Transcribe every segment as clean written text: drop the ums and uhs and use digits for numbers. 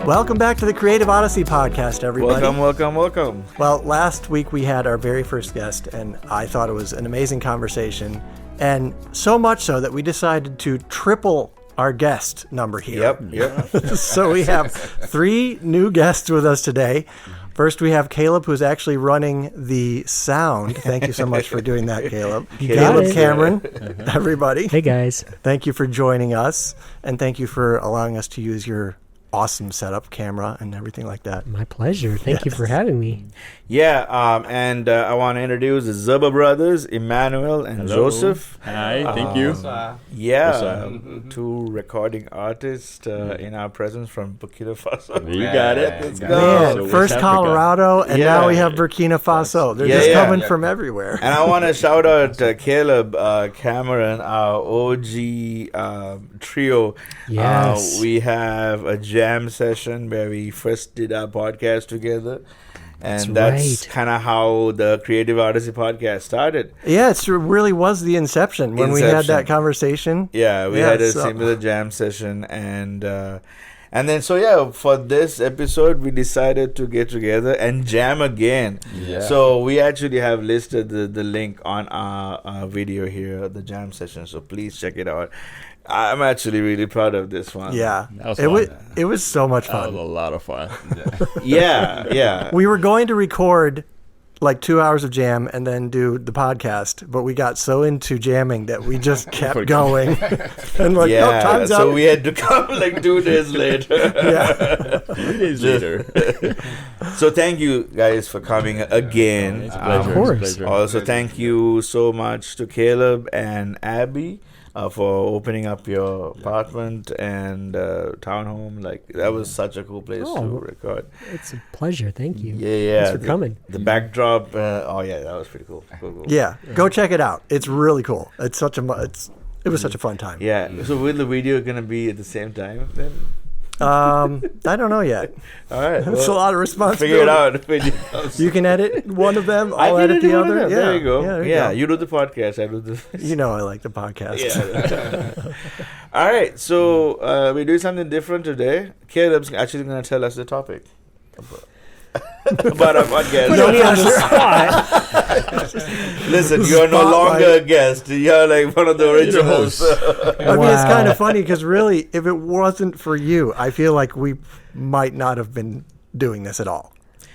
Welcome back to the Creative Odyssey podcast, everybody. Welcome. Well, last week we had our very first guest, and I thought it was an amazing conversation, and so much so that we decided to triple our guest number here. Yep. So we have 3 new guests with us today. First, we have Caleb, who's actually running the sound. Thank you so much for doing that, Caleb. Caleb Cameron, everybody. Hey, guys. Thank you for joining us, and thank you for allowing us to use your awesome setup, camera, and everything like that. My pleasure. Thank you for having me. Yeah, and I want to introduce the Zerbo Brothers, Emanuel and Joseph. Hi, thank you. Yeah, 2 recording artists in our presence from Burkina Faso. You got it. Let's go. Man, So first West Colorado, and now we have Burkina Faso. They're just coming from everywhere. And I want to shout out Caleb, Cameron, our OG trio. Yes. We have a jam session where we first did our podcast together. And that's kind of how the Creative Odyssey podcast started. Yeah, it really was the inception when we had that conversation. Yeah, we had a similar jam session. And then, for this episode, we decided to get together and jam again. Yeah. So we actually have listed the link on our video here, the jam session. So please check it out. I'm actually really proud of this one. Yeah, it was so much fun. That was a lot of fun. Yeah. We were going to record like 2 hours of jam and then do the podcast, but we got so into jamming that we just kept going. And time's up. So we had to come like 2 days later. 3 days later. So thank you guys for coming again. It's a pleasure. Of course. It's a pleasure. Also, thank you so much to Caleb and Abby for opening up your apartment and townhome. Like, that was such a cool place to record. It's a pleasure. Thank you. Yeah. Thanks for coming. The backdrop. That was pretty cool. Cool. Yeah, go check it out. It's really cool. It was such a fun time. Yeah. So will the video gonna be at the same time then? I don't know yet. All right. It's a lot of responsibility. Figure it out. You can edit one of them. I I'll can edit the other. Yeah, there you go. Yeah, you do the podcast. I do the. You know I like the podcast. Yeah. All right. So we're doing something different today. Caleb's actually going to tell us the topic about our podcast. Put me on the spot. Listen, you're no longer a guest. You're like one of the originals. I mean, it's kind of funny because really, if it wasn't for you, I feel like we might not have been doing this at all.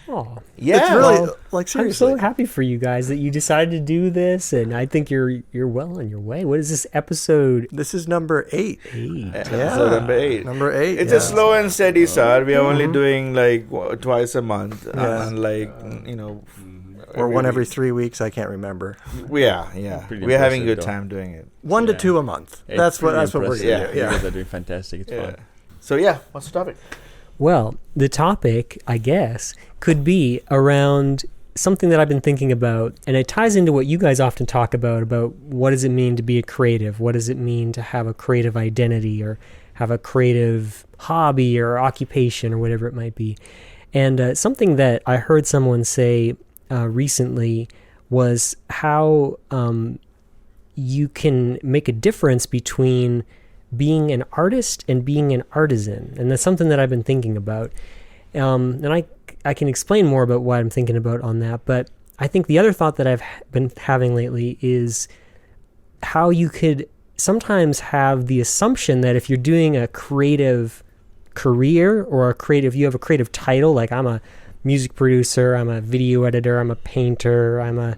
Oh, yeah. It's really, like, seriously. I'm so happy for you guys that you decided to do this, and I think you're well on your way. What is this episode? This is number 8. Episode number 8. It's a slow and steady start. We are only doing like twice a month, and or one every 3 weeks. I can't remember. Yeah. We're having a good time doing it. 1 to 2 a month. That's what we're going to do. You guys are doing fantastic. It's fun. So what's the topic? Well, the topic, I guess, could be around something that I've been thinking about, and it ties into what you guys often talk about what does it mean to be a creative? What does it mean to have a creative identity or have a creative hobby or occupation or whatever it might be? And something that I heard someone say recently was how you can make a difference between being an artist and being an artisan. And that's something that I've been thinking about. And I can explain more about what I'm thinking about on that. But I think the other thought that I've been having lately is how you could sometimes have the assumption that if you're doing a creative career or you have a creative title, like I'm a music producer, I'm a video editor, I'm a painter, I'm a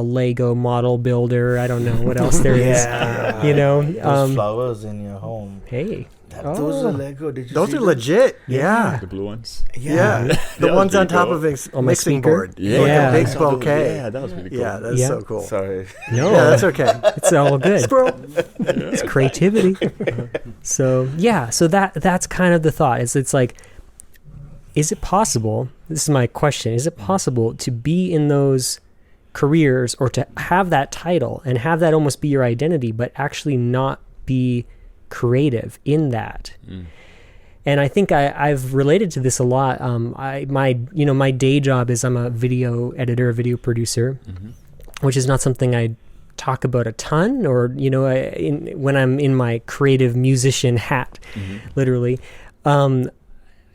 Lego model builder. I don't know what else there is. Those flowers in your home. Hey, those are Lego. Did you Those see are legit. Yeah. The blue ones. Yeah. The ones on top of a mixing board. Yeah. Like a big bouquet. Yeah, that was really cool. Yeah, that's so cool. Sorry. no, Yeah, that's okay. it's all good. Squirrel. It's creativity. So that's kind of the thought. It's like, is it possible? This is my question. Is it possible to be in those careers or to have that title and have that almost be your identity, but actually not be creative in that? And I think I've related to this a lot. My day job is I'm a video editor, a video producer, which is not something I talk about a ton, or when I'm in my creative musician hat, literally.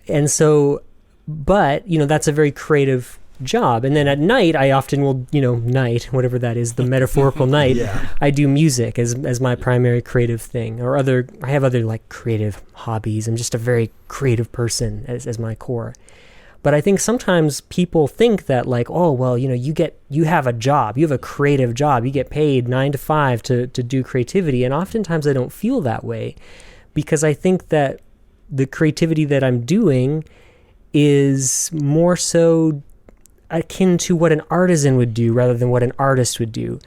And so, but, that's a very creative job. And then at night, I often will, night, whatever that is, the metaphorical night, I do music as my primary creative thing, or I have other like creative hobbies. I'm just a very creative person as my core. But I think sometimes people think that like, oh, well, you have a job, you have a creative job, you get paid 9 to 5 to do creativity. And oftentimes I don't feel that way, because I think that the creativity that I'm doing is more so akin to what an artisan would do rather than what an artist would do.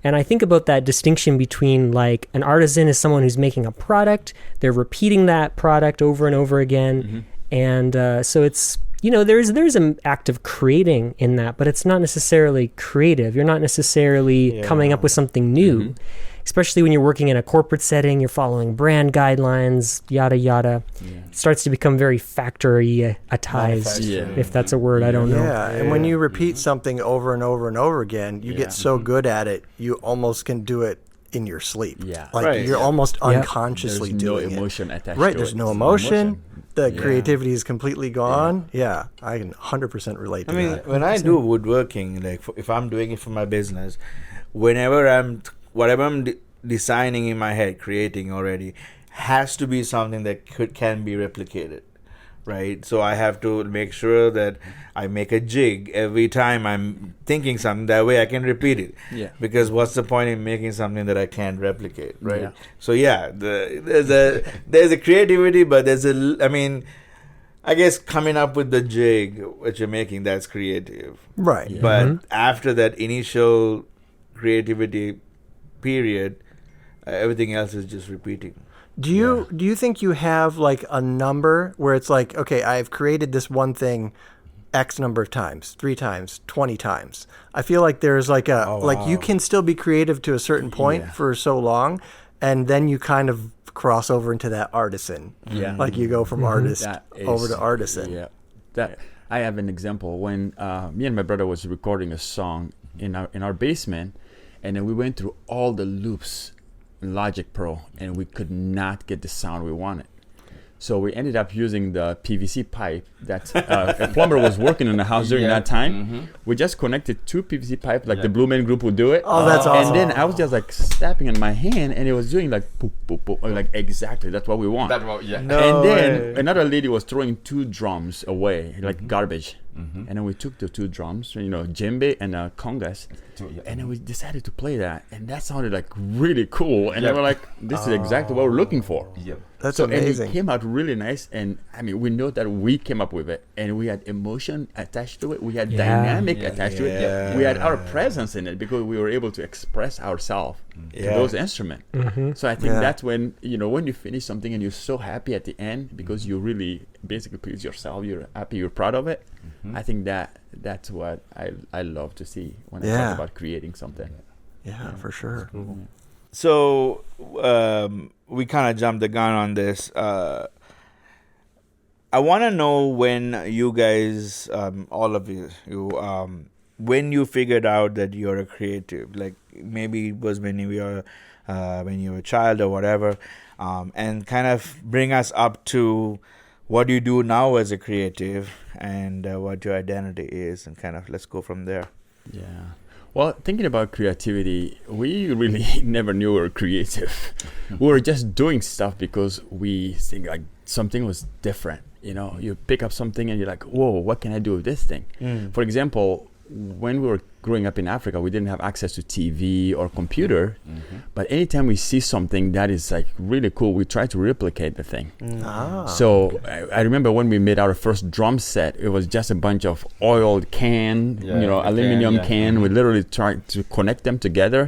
And I think about that distinction between like an artisan is someone who's making a product, they're repeating that product over and over again. And so it's, there's an act of creating in that, but it's not necessarily creative. You're not necessarily coming up with something new, especially when you're working in a corporate setting, you're following brand guidelines, yada, yada. It starts to become very factory-atized, if that's a word, I don't know. Yeah, and when you repeat something over and over and over again, you get so good at it, you almost can do it in your sleep. Like you're almost unconsciously doing it. There's no emotion attached Right, to there's it. no emotion. The creativity is completely gone. Yeah, I can 100% relate to that. When I do woodworking, like if I'm doing it for my business, whatever I'm designing in my head, creating already, has to be something that can be replicated, right? So I have to make sure that I make a jig every time I'm thinking something. That way I can repeat it. Yeah. Because what's the point in making something that I can't replicate, right? Yeah. So there's a creativity, but I guess coming up with the jig that you're making, that's creative. Right. Yeah. But after that initial creativity period, everything else is just repeating. Do you think you have like a number where it's like, okay, I've created this one thing X number of times, 3 times, 20 times? I feel like there's like you can still be creative to a certain point for so long, and then you kind of cross over into that artisan. Yeah. Like you go from artist over to artisan. Yeah. That I have an example when me and my brother was recording a song in our basement, and then we went through all the loops in Logic Pro, and we could not get the sound we wanted. So we ended up using the PVC pipe that a plumber was working in the house during that time. We just connected 2 PVC pipe, like the Blue Man Group would do it. Oh, that's awesome. And then I was just like snapping in my hand, and it was doing like poop, poop, poop, like exactly, that's what we want. No and then way. another lady was throwing 2 drums away, like garbage. And then we took the 2 drums, djembe and congas, and then we decided to play that, and that sounded like really cool. And they were like, "This is exactly what we're looking for." That's And amazing. it came out really nice, and we know that we came up with it, and we had emotion attached to it, we had dynamic attached to it, we had our presence in it because we were able to express ourselves to those instruments. So I think that's when when you finish something and you're so happy at the end because you really basically please yourself, you're happy, you're proud of it. I think that's what I love to see when I talk about creating something. Yeah, for sure. Cool. So we kind of jumped the gun on this. I want to know when you guys, all of you, when you figured out that you're a creative. Like maybe it was when you were a child or whatever, and kind of bring us up to what you do now as a creative and what your identity is, and kind of let's go from there. Yeah. Well, thinking about creativity, we really never knew we were creative. We were just doing stuff because we think like something was different. You pick up something and you're like, whoa, what can I do with this thing? For example, when we were growing up in Africa, we didn't have access to TV or computer, but anytime we see something that is like really cool, we try to replicate the thing. So I remember when we made our first drum set, it was just a bunch of oiled can, aluminum can. We literally tried to connect them together,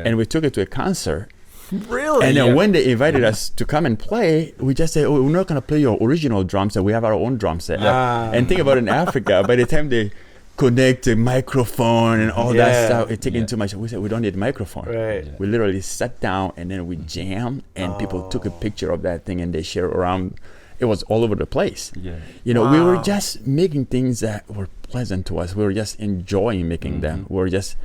and we took it to a concert. Really? And then when they invited us to come and play, we just said, we're not going to play your original drum set. We have our own drum set. And think about it, in Africa, by the time they connect a microphone and all that stuff, it taking too much. We said we don't need a microphone. We literally sat down and then we jammed, and people took a picture of that thing and they shared around. It was all over the place. We were just making things that were pleasant to us. We were just enjoying making them. We were just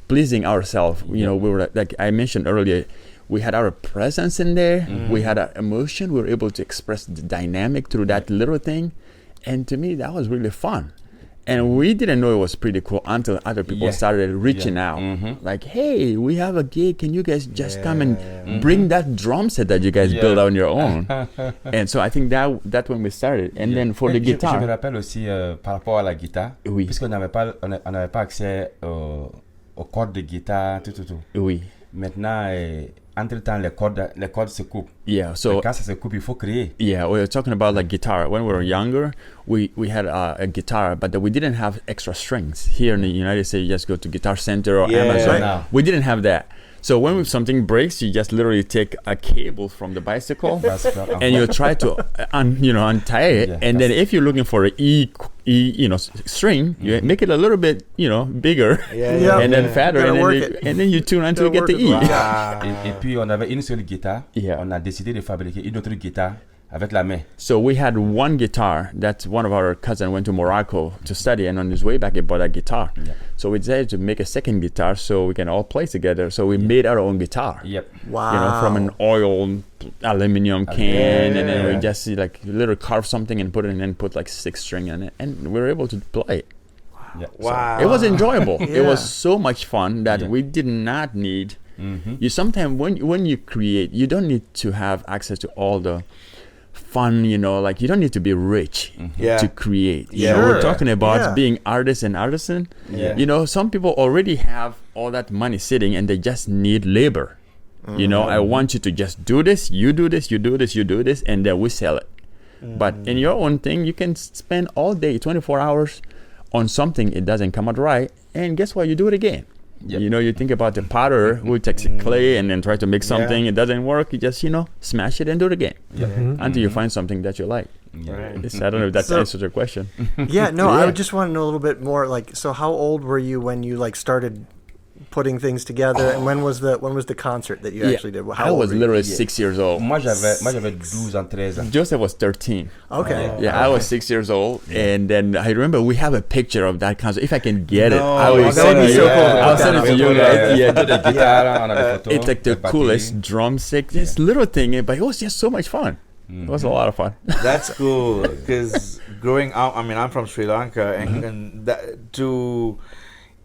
pleasing ourselves. We were like I mentioned earlier, we had our presence in there. We had our emotion. We were able to express the dynamic through that little thing. And to me, that was really fun. And we didn't know it was pretty cool until other people started reaching out. Like, hey, we have a gig. Can you guys just come and bring that drum set that you guys built on your own? And so I think that's when we started. And then for the guitar. Je me rappelle aussi par rapport à la guitare, Oui. puisqu'on n'avait pas, on n'avait pas accès aux cordes de guitare, tout. Oui. Maintenant, entre-temps, les cordes se coupent. Yeah, so Quand ça se coupe, il faut créer. yeah, we were talking about like guitar. When we were younger, we had a guitar, but we didn't have extra strings. Here in the United States, you just go to Guitar Center or Amazon. Right. We didn't have that. So when something breaks, you just literally take a cable from the bicycle and you try to untie it. Yeah, and then if you're looking for an E string, you make it a little bit bigger and then fatter, and then you tune until you get the E. Et puis on avait une seule guitare. Yeah. On a décidé de fabriquer une autre guitare avec la main. So we had one guitar that one of our cousins went to Morocco to study, and on his way back he bought a guitar. Yeah. So we decided to make a second guitar so we can all play together. So we made our own guitar. Yep. Wow. From an oil aluminum can, and then we just like literally carve something and put it in, and put like 6 string in it, and we were able to play it. Yeah. Wow. It was enjoyable. Yeah. It was so much fun that we did not need. You sometimes when you create, you don't need to have access to all the fun, like you don't need to be rich to create. Yeah. We're talking about Yeah. being artist and artisan. Yeah. Some people already have all that money sitting and they just need labor. I want you to just do this, you do this, you do this, you do this, and then we sell it. But in your own thing, you can spend all day, 24 hours on something, it doesn't come out right, and guess what? You do it again. Yep. You think about the potter who takes clay and then try to make something, it doesn't work, you just, smash it and do it again until you find something that you like. Yeah. I don't know if that answers your question. Yeah, no, I just want to know a little bit more. Like, so how old were you when you started putting things together, and when was the concert that you actually did? How I old was were you? literally 6 years old. Moi j'avais 12 ans, 13 ans. Joseph was 13. Okay. Yeah, I was 6 years old, and then I remember we have a picture of that concert. If I can get it, No, I will that would be so cool. I'll send it to you guys. Yeah, de guitare, on a des photos. It's like the batterie. coolest drum stick, this little thing, but it was just so much fun. It was a lot of fun. That's cool because growing up, I mean, I'm from Sri Lanka, and that, to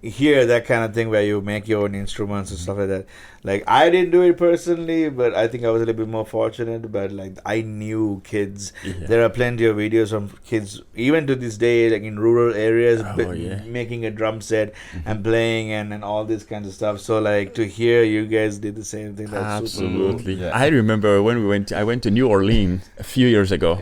hear that kind of thing where you make your own instruments and stuff like that. Like, I didn't do it personally, but I think I was a little bit more fortunate. But like, I knew kids. There are plenty of videos from kids, even to this day, like in rural areas, making a drum set and playing and all this kinds of stuff. So like, to hear you guys did the same thing, that's super cool. Absolutely. Yeah. I remember when I went to New Orleans a few years ago,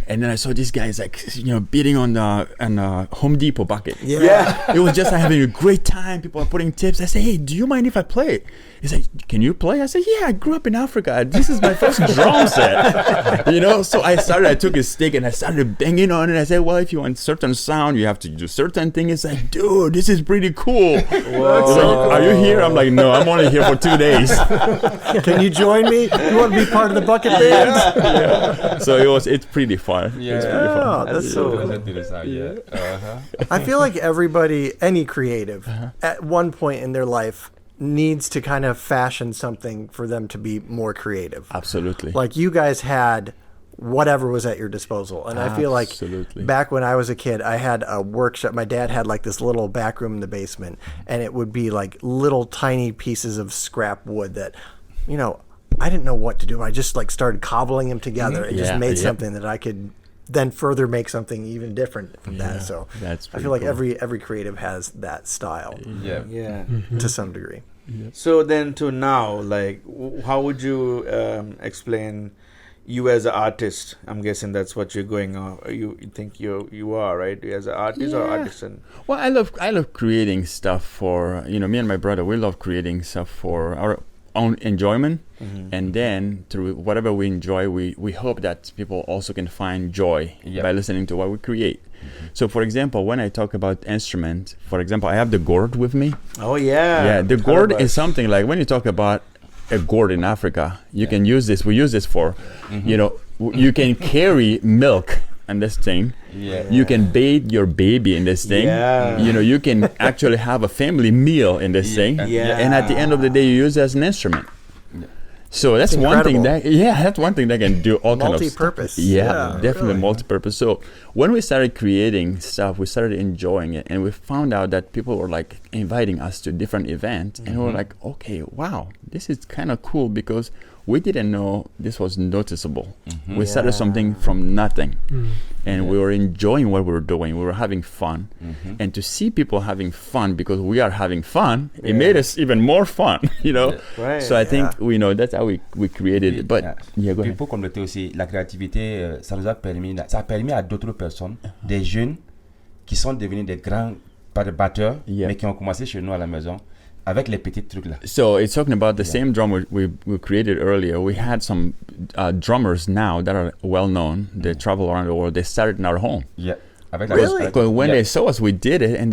and then I saw these guys like beating on the Home Depot bucket. Yeah. It was just having a great time. People are putting tips. I say, hey, do you mind if I play? He's like, can you play? I said, yeah, I grew up in Africa. This is my first drum set. So I took a stick and I started banging on it. I said, well, if you want certain sound, you have to do certain thing. It's like, dude, this is pretty cool. Whoa. Are you here? I'm like, no, I'm only here for 2 days. Can you join me? You want to be part of the bucket band? So it's pretty fun. Yeah. It's pretty fun. That's so cool. I feel like everybody, any creative, at one point in their life needs to kind of fashion something for them to be more creative. Absolutely. Like, you guys had whatever was at your disposal. And I feel like back when I was a kid, I had a workshop. My dad had like this little back room in the basement, and it would be like little tiny pieces of scrap wood that, I didn't know what to do. I just like started cobbling them together and just made something that I could then further make something even different from that. So I feel like cool. every creative has that style to some degree. So then to now, like, how would you explain you as an artist? I'm guessing that's what you're going on. You think you are, right? As an artist or artisan? Well, I love creating stuff for, me and my brother, we love creating stuff for our own enjoyment. And then through whatever we enjoy, we hope that people also can find joy by listening to what we create. So for example, when I talk about instrument, for example, I have the gourd with me. Oh yeah. Yeah, the gourd is something like, when you talk about a gourd in Africa, you can use this, we use this for, you can carry milk in this thing. You can bathe your baby in this thing. You can actually have a family meal in this thing. And at the end of the day, you use it as an instrument. So that's one thing that can do all kind of multi-purpose. Definitely really. multi-purpose. So when we started creating stuff, we started enjoying it, and we found out that people were like inviting us to different events, and we were like, okay, wow, this is kind of cool because we didn't know this was noticeable. We started something from nothing, and we were enjoying what we were doing. We were having fun, and to see people having fun because we are having fun, it made us even more fun, you know. Right. So I think that's how we created it. But go Puis ahead. pour compléter aussi, la créativité, ça nous a permis, ça a permis à d'autres personnes, des jeunes qui sont devenus des grands batteurs, mais qui ont commencé chez nous à la maison. Avec les petits trucs là. So it's talking about the same drum we created earlier. We had some drummers now that are well known. They travel around the world. They started in our home. Yeah. Really? Because when they saw us, we did it, and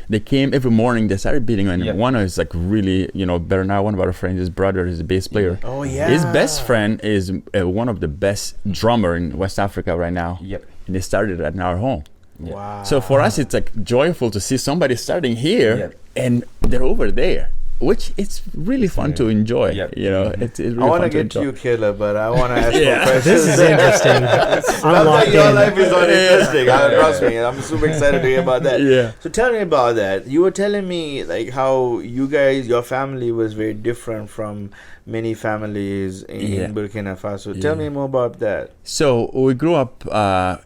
they came every morning. They started beating, and one is like really, Bernard, one of our friends, his brother is a bass player. Oh yeah. His best friend is one of the best drummer in West Africa right now. Yep. And they started at our home. Wow. So for us, it's like joyful to see somebody starting here and they're over there, which it's really fun to enjoy. It's really I want to fun get to you, Caleb, but I want to ask more questions. This is interesting. I'm Not locked that your in. life is uninteresting. Trust me, I'm super excited to hear about that. Yeah. So tell me about that. You were telling me like how you guys, your family was very different from many families in Burkina Faso. Tell me more about that. So we grew up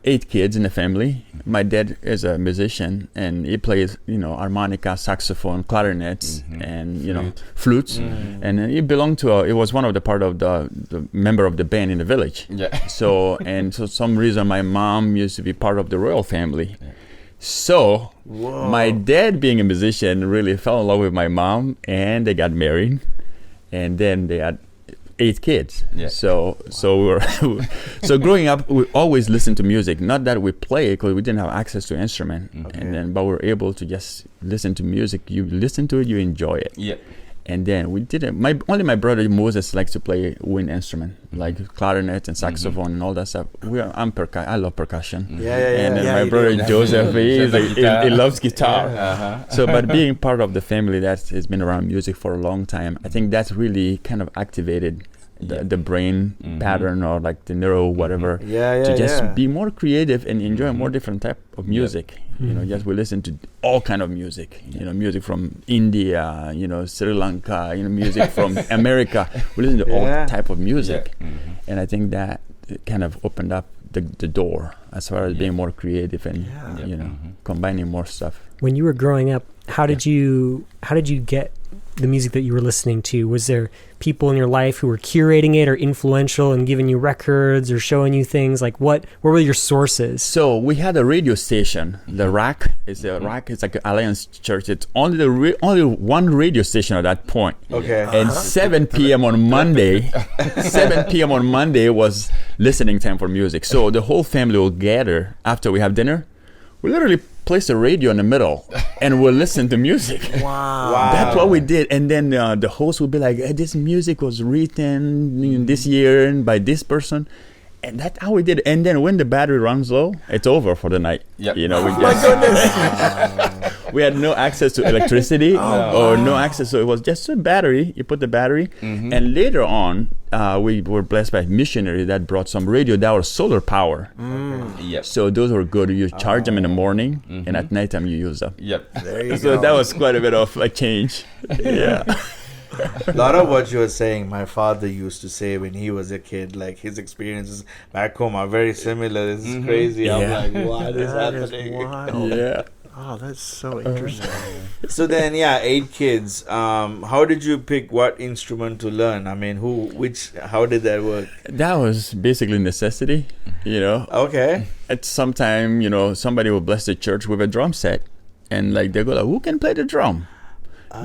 8 kids in the family. My dad is a musician, and he plays, harmonica, saxophone, clarinets, and flutes. And he belonged to he was one of the part of the member of the band in the village. Yeah. So some reason my mom used to be part of the royal family. So my dad, being a musician, really fell in love with my mom, and they got married. And then they had 8 kids. Yeah. So we were so growing up, we always listened to music. Not that we play, because we didn't have access to instrument. But we were able to just listen to music. You listen to it, you enjoy it. Yeah. And then we didn't. Only my brother Moses likes to play wind instrument, like clarinet and saxophone and all that stuff. I love percussion. And then my brother Joseph, he loves guitar. So, but being part of the family that has been around music for a long time, I think that's really kind of activated the brain pattern, or like the neuro whatever, to just be more creative and enjoy more different type of music. Just we listen to all kind of music. Music from India, Sri Lanka, music from America. We listen to all type of music, and I think that kind of opened up the door as far as being more creative and combining more stuff. When you were growing up, how did you get the music that you were listening to? Was there people in your life who were curating it or influential and giving you records or showing you things? Like what were your sources? So we had a radio station. The RAC is it's like an Alliance Church. It's only one radio station at that point. Okay. And 7 p.m. on Monday, 7 p.m. on Monday was listening time for music. So the whole family will gather after we have dinner. We literally place the radio in the middle and we'll listen to music. Wow. That's what we did. And then the host would be like, hey, this music was written this year and by this person. And that's how we did it. And then when the battery runs low, it's over for the night. Yep. We just we had no access to electricity or no access. So it was just a battery. You put the battery. And later on, we were blessed by a missionary that brought some radio that was solar power. Yep. So those were good. You charge them in the morning and at nighttime you use them. Yep. There you So go. that was quite a bit of a change. Yeah. A lot of what you were saying, my father used to say when he was a kid. Like his experiences back home are very similar. This is crazy. I'm like, what is That is happening? wild. Yeah. Oh, that's so interesting. So then, 8 kids. How did you pick what instrument to learn? I mean, how did that work? That was basically necessity, Okay. At some time, somebody will bless the church with a drum set, and like they go like, who can play the drum?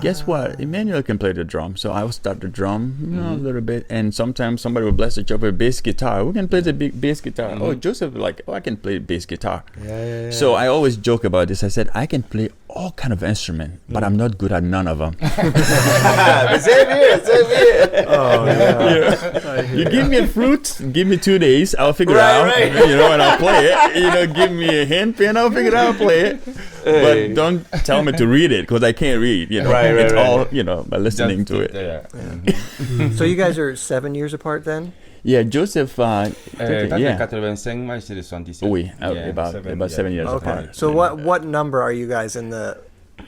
Guess what? Emanuel can play the drum. So I will start the drum, a little bit. And sometimes somebody will bless the church with a bass guitar. Who can play the big bass guitar? Oh, Joseph, I can play bass guitar. Yeah. So I always joke about this. I said, I can play all kind of instruments, but I'm not good at none of them. Same here. Oh, yeah. You give me a flute, give me 2 days, I'll figure it Right, out, right. and I'll play it. Give me a handpan, I'll figure it out, I'll play it. Hey. But don't tell me to read it, because I can't read. Right, it's right. all by listening to it. Yeah. So you guys are 7 years apart then? Yeah, Joseph. Toi, yeah. t'es 85, moi j'étais de 77. Oui, Yeah, about 7 years Okay. apart. So what number are you guys in the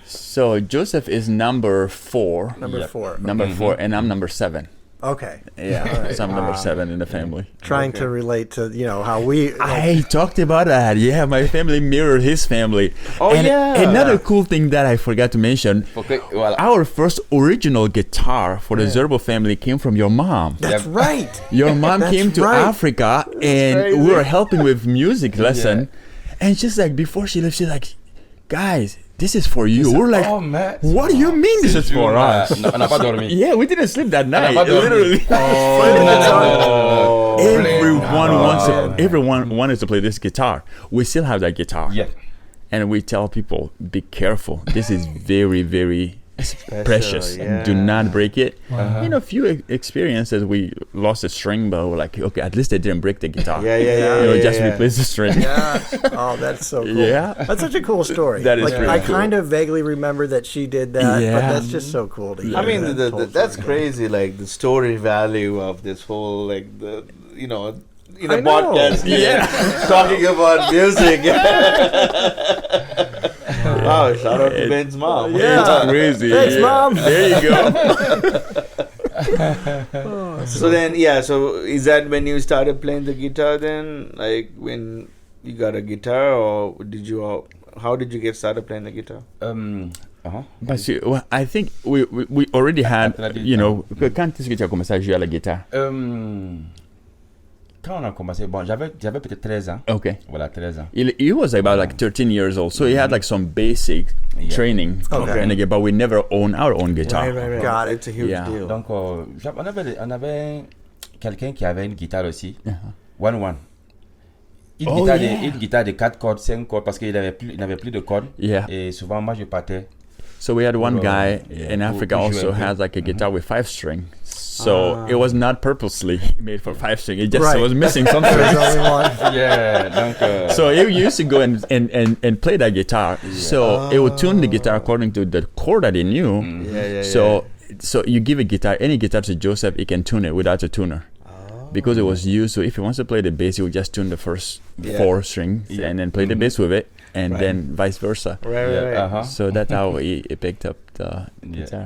So Joseph is number 4. number 4? Number 4, and I'm number 7. Okay. Yeah, All right. so I'm number 7 in the family. Trying to relate to, how we I talked about that. Yeah, my family mirrored his family. Oh, and yeah. Another cool thing that I forgot to mention. Okay, voilà. Our first original guitar for the Zerbo family came from your mom. That's right. Your mom That's came to right. Africa, and crazy. we were helping with music lesson. And she's like, before she left, she's like, guys, this is for you. We're like, Oh, man. what do you mean this is for us? On n'a pas dormi. Yeah, we didn't sleep that night. pas dormi. Literally. Oh, Everyone wanted to play this guitar. We still have that guitar. Yeah. And we tell people, be careful. This is very, very precious. yeah. Do not break it. A few experiences, we lost a string, but we're like, okay, at least they didn't break the guitar. Yeah. Just replace the string. Yeah. Oh, that's so cool. Yeah. That's such a cool story. That is like, really I cool. kind of vaguely remember that she did that, but Yeah. that's just so cool to hear. I mean, that told that's story. crazy. Like the story value of this whole, like the in a I know. podcast, Yeah. talking about music. Wow! Shout out to Ben's mom. Yeah. It's crazy. Thanks, Mom. There you go. So then, so is that when you started playing the guitar then? Like when you got a guitar, or how did you get started playing the guitar? But see, well, I think we already had, quand est-ce que tu as commencé à jouer à la guitare? Quand on a commencé, bon, j'avais peut-être 13 ans. Okay. Voilà, 13 ans. He was about like 13 years old, so he had like some basic training. Okay. And again, but we never owned our own guitar. Right. Got it. It's a huge Yeah. deal. Donc, on avait quelqu'un qui avait une guitare aussi. One. Une guitare de 4 cordes, 5 cordes, parce qu'il n'avait plus de cordes. Yeah. Et souvent, moi, je partais. So we had one guy yeah, in Africa who also jouait un peu. has like a guitar with 5 string. So it was not purposely made for 5 string. It just Right. was missing something. There's only one. Yeah, donc... So he used to go and play that guitar. So it would tune the guitar according to the chord that he knew. So you give any guitar to Joseph, he can tune it without a tuner. Because it was used, so if he wants to play the bass, he would just tune the first 4 strings and then play the bass with it, and then vice versa. Right. So that's how he picked up the guitar.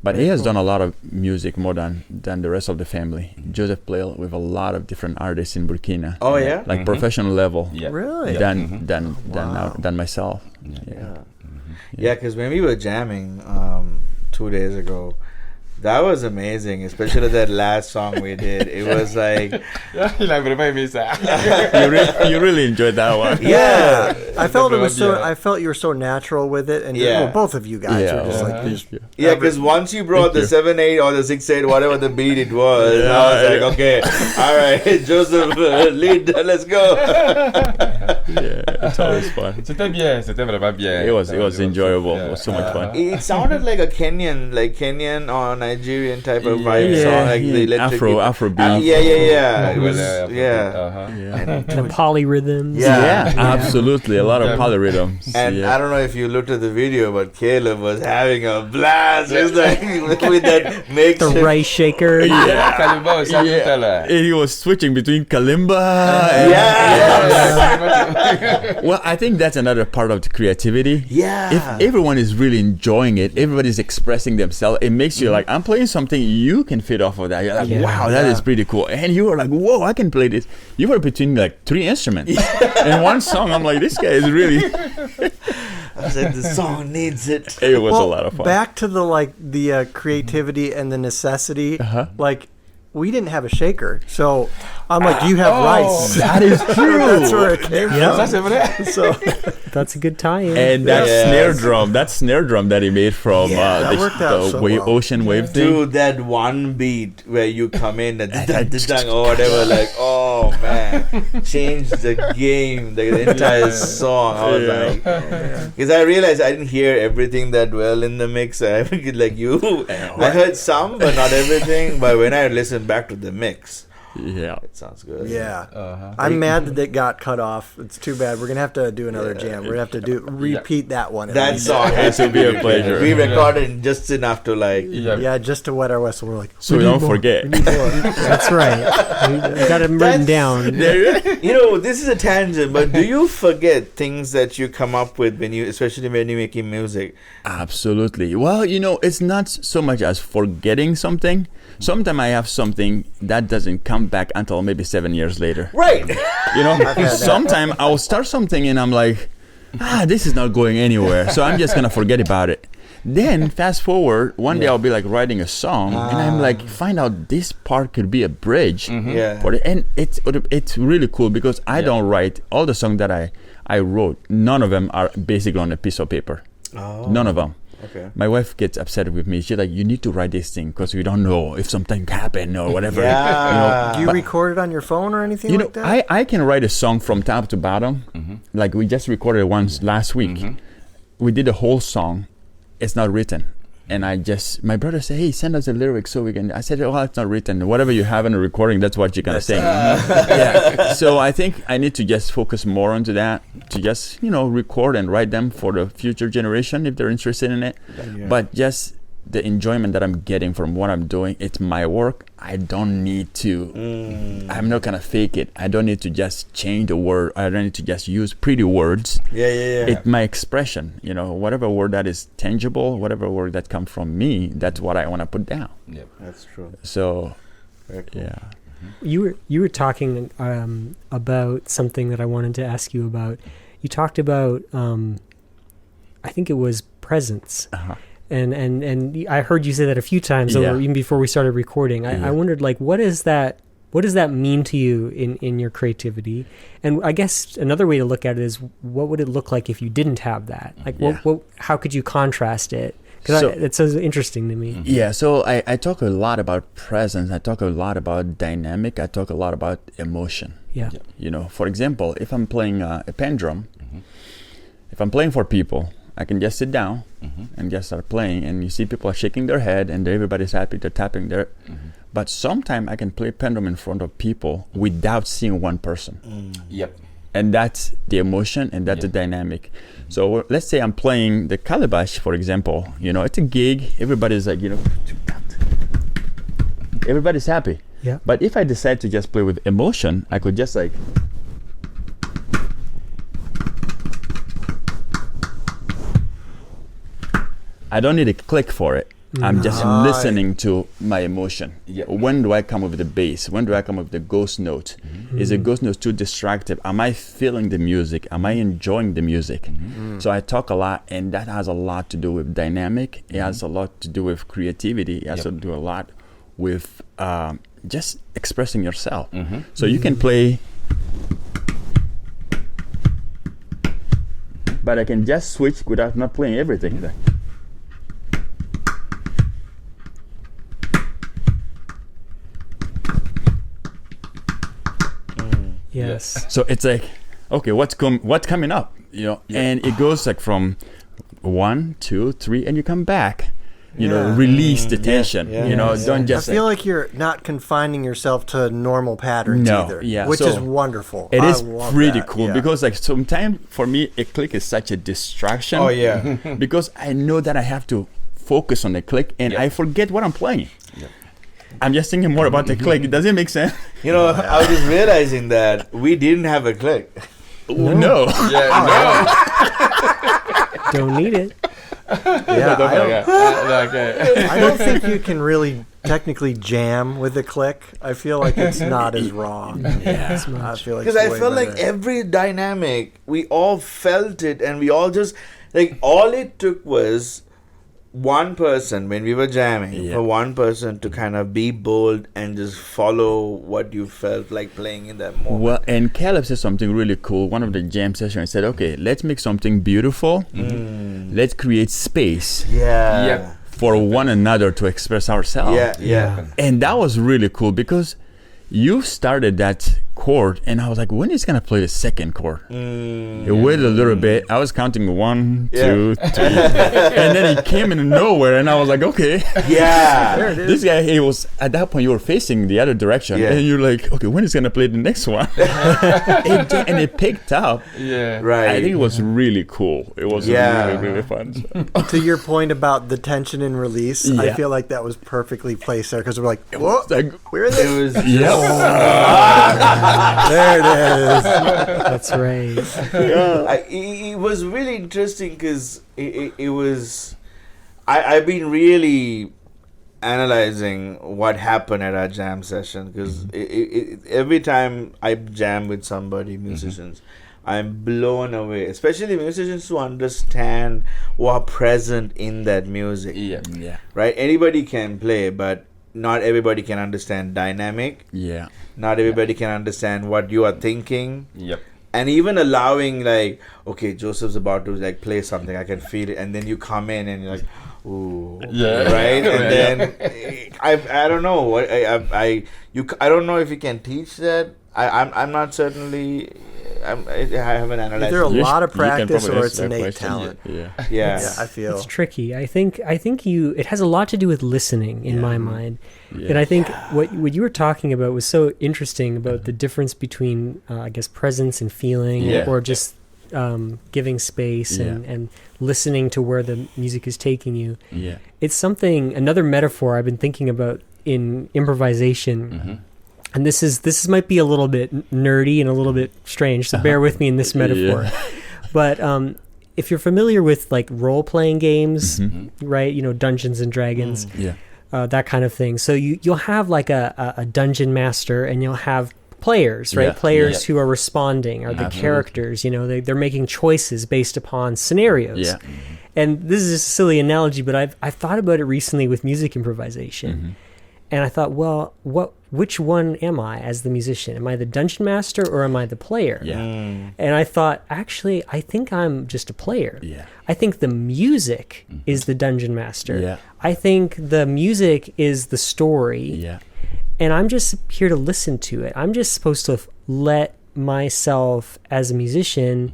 But Very he has cool. done a lot of music more than the rest of the family. Joseph played with a lot of different artists in Burkina. Oh yeah. Like professional level. Yeah. Really? Than myself. Yeah, because when we were jamming 2 days ago, that was amazing, especially that last song we did. It was like, Il a vraiment aimé ça. You really enjoyed that one. Yeah, I felt it was so. Yeah. I felt you were so natural with it, and Yeah. well, both of you guys Yeah. were just like these. yeah, because once you brought the 7/8 or the 6/8, whatever the beat it was, I was like, okay, all right, Joseph, lead, let's go. Yeah, it's always fun. C'était vraiment bien. It was enjoyable. Yeah. It was so much fun. It sounded like a Kenyan or Nigerian type of vibe song, like the electric Afrobeat. Yeah. It was, The polyrhythms. Yeah. Absolutely. A lot of polyrhythms. And I don't know if you looked at the video, but Caleb was having a blast. It was like with that The makeshift. rice shaker. Yeah. Kalimba aussi à tout à l'heure. And he was switching between kalimba and well, I think that's another part of the creativity. Yeah. If everyone is really enjoying it, everybody's expressing themselves, it makes you like, I'm playing something, you can fit off of that. You're like, wow, that is pretty cool. And you were like, whoa, I can play this. You were between like 3 instruments. And one song, I'm like, this guy is really... I said the song needs it. It was a lot of fun. Back to the creativity and the necessity. Like, we didn't have a shaker, so I'm like, do you have rice? That is true. That's where it came Yeah. from. So That's a good tie-in. And that Yes. snare drum that he made from that worked out so well. ocean wave thing. Dude, that one beat where you come in and or whatever, like, oh man, changed the game, the entire song. I was like, because I realized I didn't hear everything that well in the mix. I like you, I heard some, but not everything. But when I listened back to the mix, Yeah. it sounds good. yeah, I'm mad that it got cut off. It's too bad. We're gonna have to do another jam. We're gonna have to repeat that one. That song It will be a pleasure. We recorded just enough to like. Yeah, just to wet our whistle. We're like, So we don't forget. That's right. We got them written down. You know, this is a tangent, but do you forget things that you come up with especially when you're making music? Absolutely. Well, it's not so much as forgetting something. Sometimes I have something that doesn't come back until maybe 7 years later. Right. Sometimes I'll start something and I'm like, this is not going anywhere. So I'm just going to forget about it. Then fast forward, one day I'll be like writing a song and I'm like, find out this part could be a bridge. Yeah. For it. And it's really cool because I don't write all the songs that I wrote. None of them are basically on a piece of paper. Oh. None of them. Okay. My wife gets upset with me. She's like, you need to write this thing because we don't know if something happened or whatever. Yeah. do you record it on your phone or anything like that? I can write a song from top to bottom. Like we just recorded once last week. We did a whole song. It's not written. And my brother said, hey, send us the lyrics so we can. I said, oh, it's not written. Whatever you have in a recording, that's what you're going to sing. Yeah. So I think I need to just focus more onto that, to just, record and write them for the future generation if they're interested in it. Yeah. But just the enjoyment that I'm getting from what I'm doing, it's my work. I don't need to, I'm not going to fake it. I don't need to just change the word. I don't need to just use pretty words. Yeah. It's my expression, whatever word that is tangible, whatever word that comes from me, that's what I want to put down. Yep, that's true. So, very cool. Yeah. You were talking about something that I wanted to ask you about. You talked about, I think it was presence. Uh-huh. And I heard you say that a few times, even before we started recording. I wondered, like, what does that mean to you in your creativity? And I guess another way to look at it is, what would it look like if you didn't have that? Like, how could you contrast it? Because it sounds interesting to me. Yeah, so I talk a lot about presence. I talk a lot about dynamic. I talk a lot about emotion. Yeah. For example, if I'm playing a pen drum, if I'm playing for people, I can just sit down and just start playing, and you see people are shaking their head and everybody's happy, they're tapping their but sometimes I can play pen drum in front of people without seeing one person. Yep. And that's the emotion and that's the dynamic. So let's say I'm playing the calabash, for example. It's a gig, everybody's like, everybody's happy. Yeah. But if I decide to just play with emotion, I could just like I don't need a click for it. I'm just listening to my emotion. Yeah. When do I come with the bass? When do I come with the ghost note? Is the ghost note too distractive? Am I feeling the music? Am I enjoying the music? So I talk a lot, and that has a lot to do with dynamic. It has a lot to do with creativity. It has to do a lot with just expressing yourself. So you can play, but I can just switch without not playing everything. Yes. So it's like, okay, what's coming up? And it goes like from 1, 2, 3, and you come back. Release the tension. Don't just. I feel like you're not confining yourself to normal patterns either. Yeah, which is wonderful. It is pretty that. cool because like sometimes for me a click is such a distraction. Oh yeah. Because I know that I have to focus on the click and I forget what I'm playing. I'm just thinking more about the click. Does it make sense? I was just realizing that we didn't have a click. No. Don't need it. I don't think you can really technically jam with the click. I feel like it's not as raw. I feel like because I felt like every dynamic, we all felt it, and we all just like all it took was one person, when we were jamming, for one person to kind of be bold and just follow what you felt like playing in that moment. Well, and Caleb said something really cool. One of the jam sessions said, okay, let's make something beautiful. Let's create space for one another to express ourselves. And that was really cool because you started that chord and I was like, when is gonna play the second chord? It waited a little bit. I was counting 1, 2, 3 and then it came in nowhere and I was like, okay, there it is. this guy, he was at that point you were facing the other direction and you're like, okay, when is gonna play the next one? And it picked up. I think it was really cool. It was really fun. To your point about the tension and release, I feel like that was perfectly placed there because we're like, whoa, where is it? It was there it is. That's right. It was really interesting because it was. I've been really analyzing what happened at our jam session because every time I jam with somebody, musicians, I'm blown away. Especially musicians who understand who are present in that music. Right. Anybody can play, but not everybody can understand dynamic. Not everybody can understand what you are thinking. And even allowing like, okay, Joseph's about to like play something, I can feel it, and then you come in and you're like, ooh, right? And then I don't know what I don't know if you can teach that. I'm not certainly. I haven't analyzed. Either a lot of practice or it's innate talent. I feel it's tricky. I think it has a lot to do with listening in my mind. And I think what you were talking about was so interesting about the difference between I guess presence and feeling or just giving space and listening to where the music is taking you. It's another metaphor I've been thinking about in improvisation. And this might be a little bit nerdy and a little bit strange, so bear with me in this metaphor. But if you're familiar with like role-playing games, right? You know, Dungeons and Dragons, that kind of thing. So you'll have like a dungeon master, and you'll have players, right? Players who are responding, are the characters. You know, they're making choices based upon scenarios. And this is a silly analogy, but I've thought about it recently with music improvisation. And I thought, well, which one am I as the musician? Am I the dungeon master or am I the player? And I thought, actually, I think I'm just a player. I think the music is the dungeon master. I think the music is the story. And I'm just here to listen to it. I'm just supposed to let myself as a musician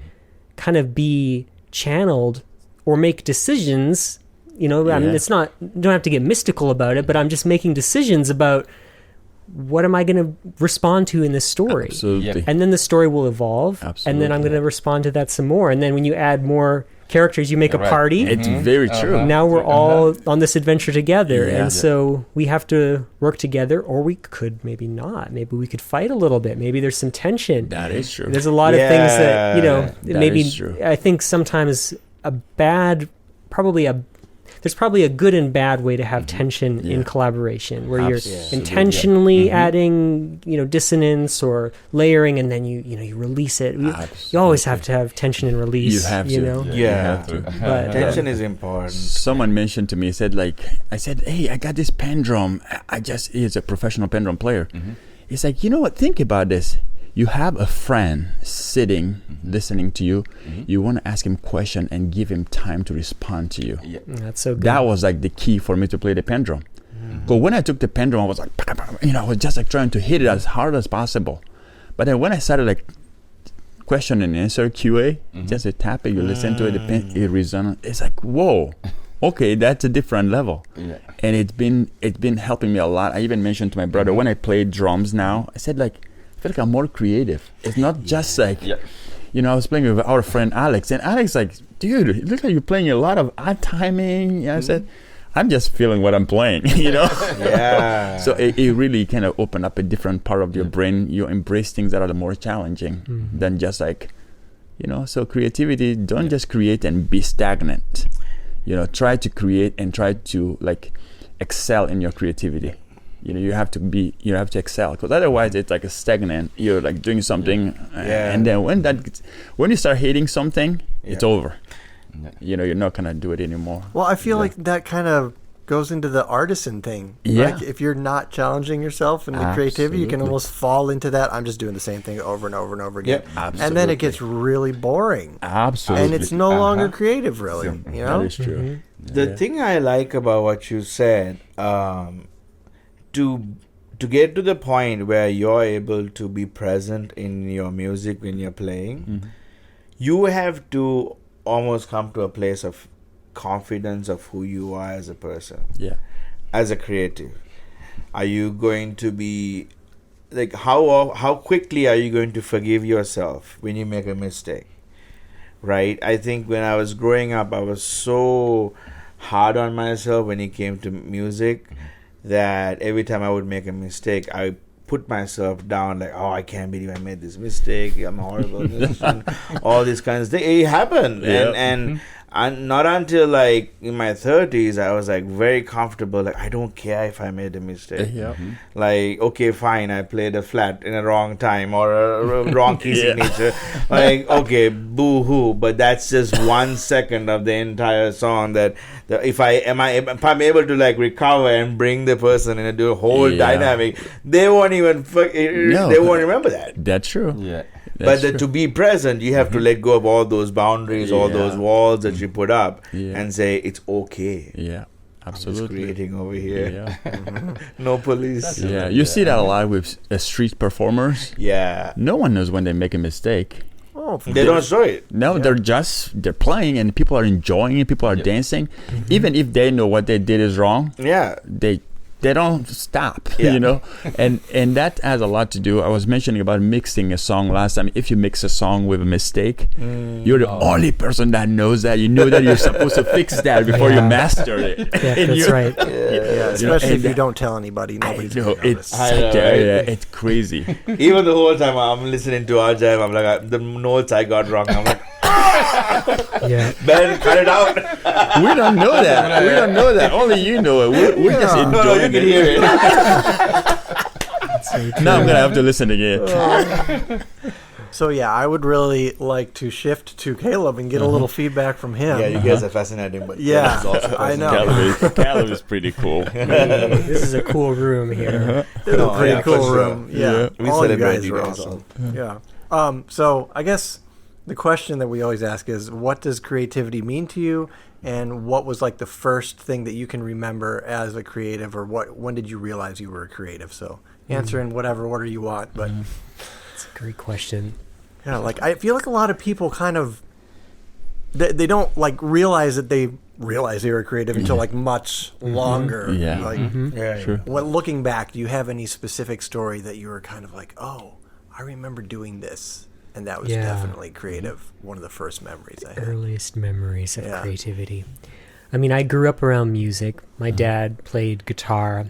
kind of be channeled or make decisions. You know, I mean, it's not, you don't have to get mystical about it, but I'm just making decisions about what am I going to respond to in this story. And then the story will evolve, and then I'm going to respond to that some more. And then when you add more characters, you make a party. It's very true. Now we're all on this adventure together. And so we have to work together, or we could maybe not. Maybe we could fight a little bit. Maybe there's some tension. That is true. There's a lot of things that, you know, maybe is true. I think sometimes there's probably a good and bad way to have tension in collaboration, where you're intentionally adding, you know, dissonance or layering, and then you release it. You always have to have tension and release. You have to. You know? You have to. But, tension is important. Someone mentioned to me, I said, hey, I got this pen drum. He's a professional pen drum player. He's like, you know what? Think about this. You have a friend sitting, listening to you. You want to ask him a question and give him time to respond to you. That's so good. That was like the key for me to play the pen drum. Because when I took the pen drum, I was like, I was just like trying to hit it as hard as possible. But then when I started like question and answer QA, just a tap it, you listen to it, it resonates. It's like, whoa, okay, that's a different level. And it's been helping me a lot. I even mentioned to my brother when I play drums now, I said like, I feel like I'm more creative. It's not just like, you know, I was playing with our friend Alex, and Alex like, dude, it looks like you're playing a lot of odd timing. Yeah, I said, I'm just feeling what I'm playing, you know? So it really kind of opened up a different part of your brain. You embrace things that are more challenging than just like, you know, so creativity, don't just create and be stagnant. You know, try to create and try to like excel in your creativity. You know, you have to excel, because otherwise it's like a stagnant. You're like doing something, and then when you start hating something, it's over. you know, you're not gonna do it anymore. Well, I feel like that kind of goes into the artisan thing. Yeah. Like if you're not challenging yourself in the creativity, you can almost fall into that. I'm just doing the same thing over and over and over again. Yep. And then it gets really boring. Absolutely. And it's no longer creative, really. You know? That is true. The thing I like about what you said, to get to the point where you're able to be present in your music when you're playing, you have to almost come to a place of confidence of who you are as a person. Yeah. As a creative, are you going to be like how quickly are you going to forgive yourself when you make a mistake? Right? I think when I was growing up, I was so hard on myself when it came to music that every time I would make a mistake, I put myself down like, oh, I can't believe I made this mistake. I'm horrible. All these kinds of things. It happened. Yeah. And not until like in my 30s, I was like very comfortable. Like, I don't care if I made a mistake. Yeah. Like, okay, fine, I played a flat in a wrong time or a wrong key signature. Like, okay, boo-hoo. But that's just 1 second of the entire song that if I'm able to like recover and bring the person in a whole dynamic, they won't even they won't remember that. That's true. Yeah. But to be present, you have to let go of all those boundaries, all those walls that you put up, and say it's okay. Yeah, absolutely. I'm just creating over here. Yeah. No police. Yeah, you see that a lot with street performers. Yeah. No one knows when they make a mistake. Oh, They don't show it. No, they're playing and people are enjoying it. People are dancing, even if they know what they did is wrong. Yeah. They don't stop, Yeah. you know, and that has a lot to do. I was mentioning about mixing a song last time. If you mix a song with a mistake, you're the only person that knows that. You know that you're supposed to fix that before you master it. Yeah, that's right. Yeah, especially if you don't tell anybody. Nobody's No, gonna notice. it's crazy. Even the whole time I'm listening to our jam, I'm like, the notes I got wrong. I'm like, Yeah. Ben, cut it out. We don't know that. We don't know that. Only you know it. We're just No, enjoying you can hear it. Now I'm gonna have to listen again. So yeah, I would really like to shift to Caleb and get a little feedback from him. Yeah, you guys are fascinating, but Yeah, Caleb is also I know. Caleb is pretty cool. This is a cool room here. It's a pretty yeah, for cool sure. room. Yeah, We all you celebrate guys you are guys awesome. Yeah. So I guess the question that we always ask is, what does creativity mean to you? And what was like the first thing that you can remember as a creative, or when did you realize you were a creative? So answer in whatever order you want, but It's a great question. yeah, like I feel like a lot of people kind of they don't like realize that they were creative until like much longer. Yeah. Like, Yeah, Sure. looking back, do you have any specific story that you were kind of like, oh, I remember doing this, and that was Yeah. definitely creative? One of the first memories I had. Earliest memories of Yeah. creativity. I mean, I grew up around music. My dad played guitar.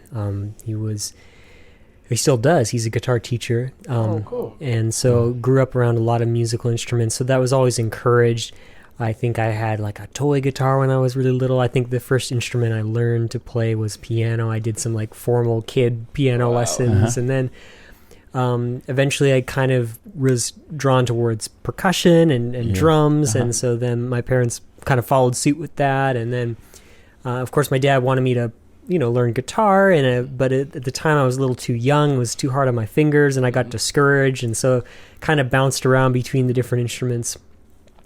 He still does. He's a guitar teacher. Cool. And so grew up around a lot of musical instruments. So that was always encouraged. I think I had like a toy guitar when I was really little. I think the first instrument I learned to play was piano. I did some like formal kid piano lessons. And then eventually I kind of was drawn towards percussion and drums. And so then my parents kind of followed suit with that. And then, of course, my dad wanted me to, learn guitar. But at the time I was a little too young. It was too hard on my fingers and I got discouraged. And so kind of bounced around between the different instruments.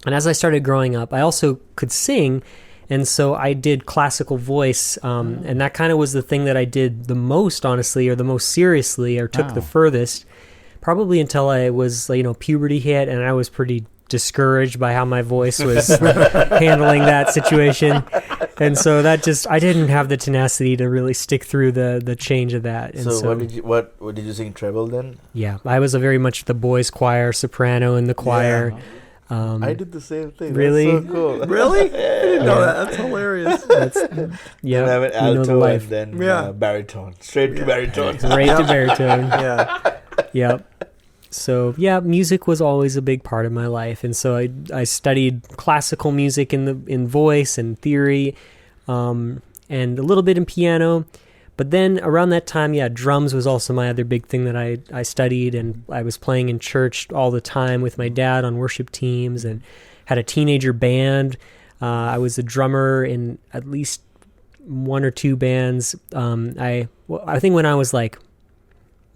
And as I started growing up, I also could sing. And so I did classical voice, and that kind of was the thing that I did the most, honestly, or the most seriously, or took the furthest, probably until I was, puberty hit, and I was pretty discouraged by how my voice was handling that situation. And so I didn't have the tenacity to really stick through the change of that. And so what did you sing treble then? Yeah, I was very much the boys' choir, soprano in the choir. Yeah. I did the same thing. Really? That's so cool. Really? I didn't know that. That's hilarious. Yeah, And I went the alto life. and then baritone. Straight to baritone. Right to baritone. Yeah. Yep. So yeah, music was always a big part of my life, and so I studied classical music in voice and theory, and a little bit in piano. But then around that time, drums was also my other big thing that I studied, and I was playing in church all the time with my dad on worship teams, and had a teenager band. I was a drummer in at least one or two bands. I think when I was like,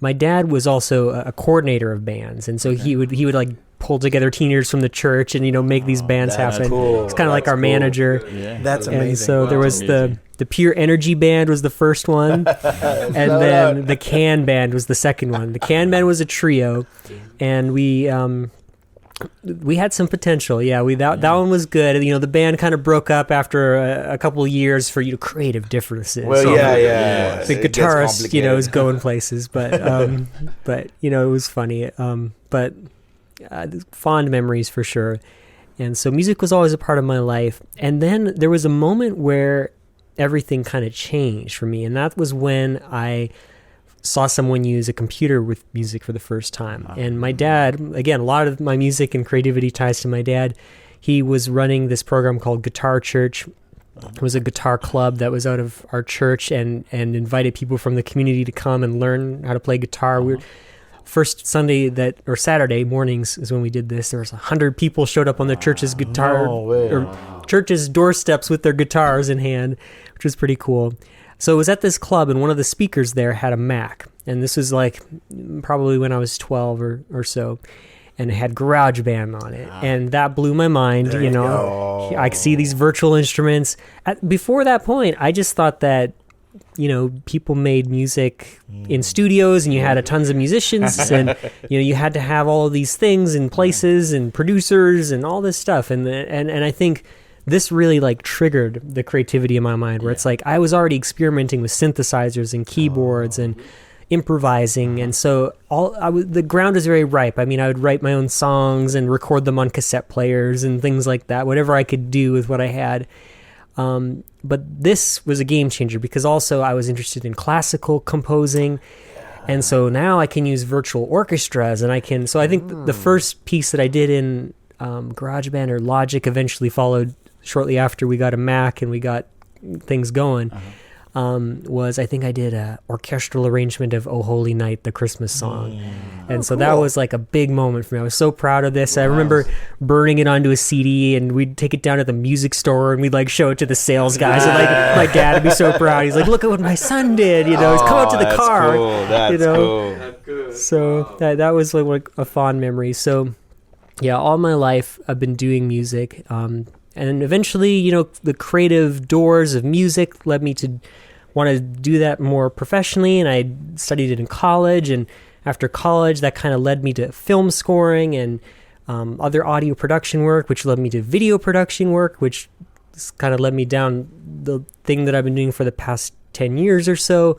my dad was also a coordinator of bands, and so he would like pull together teenagers from the church and make these bands happen. Cool. It's kind of like our manager. Yeah. That's amazing. And so there was the Pure Energy Band was the first one, and then the Can Band was the second one. The Can Band was a trio, and we had some potential. Yeah, that one was good. The band kind of broke up after a couple of years for creative differences. Well, So yeah. the guitarist, is going places, but it was funny. But fond memories for sure. And so music was always a part of my life. And then there was a moment where everything kind of changed for me, and that was when I saw someone use a computer with music for the first time. And my dad, again, a lot of my music and creativity ties to my dad. He was running this program called Guitar Church. It was a guitar club that was out of our church and invited people from the community to come and learn how to play guitar. First Saturday mornings is when we did this. There was 100 people showed up on the church's church's doorsteps with their guitars in hand, which was pretty cool. So it was at this club, and one of the speakers there had a Mac, and this was like probably when I was 12 or so, and it had GarageBand on it, and that blew my mind. I see these virtual instruments. Before that point, I just thought that people made music in studios, and you had tons of musicians, and you had to have all of these things in places and producers and all this stuff, and I think this really like triggered the creativity in my mind, where it's like I was already experimenting with synthesizers and keyboards and improvising, and so the ground was very ripe. I mean, I would write my own songs and record them on cassette players and things like that, whatever I could do with what I had. But this was a game changer because also I was interested in classical composing. And so now I can use virtual orchestras, and I think the first piece that I did in GarageBand or Logic eventually followed shortly after we got a Mac and we got things going. Was I think I did a orchestral arrangement of "Oh Holy Night," the Christmas song. And so that was like a big moment for me. I was so proud of this. I remember burning it onto a CD, and we'd take it down to the music store and we'd like show it to the sales guys. And like my dad would be so proud. He's like, "Look at what my son did." He's come out to the car. Cool. That's cool. So that was like a fond memory. So yeah, all my life I've been doing music. And eventually, the creative doors of music led me to want to do that more professionally, and I studied it in college, and after college that kind of led me to film scoring and other audio production work, which led me to video production work, which kind of led me down the thing that I've been doing for the past 10 years or so.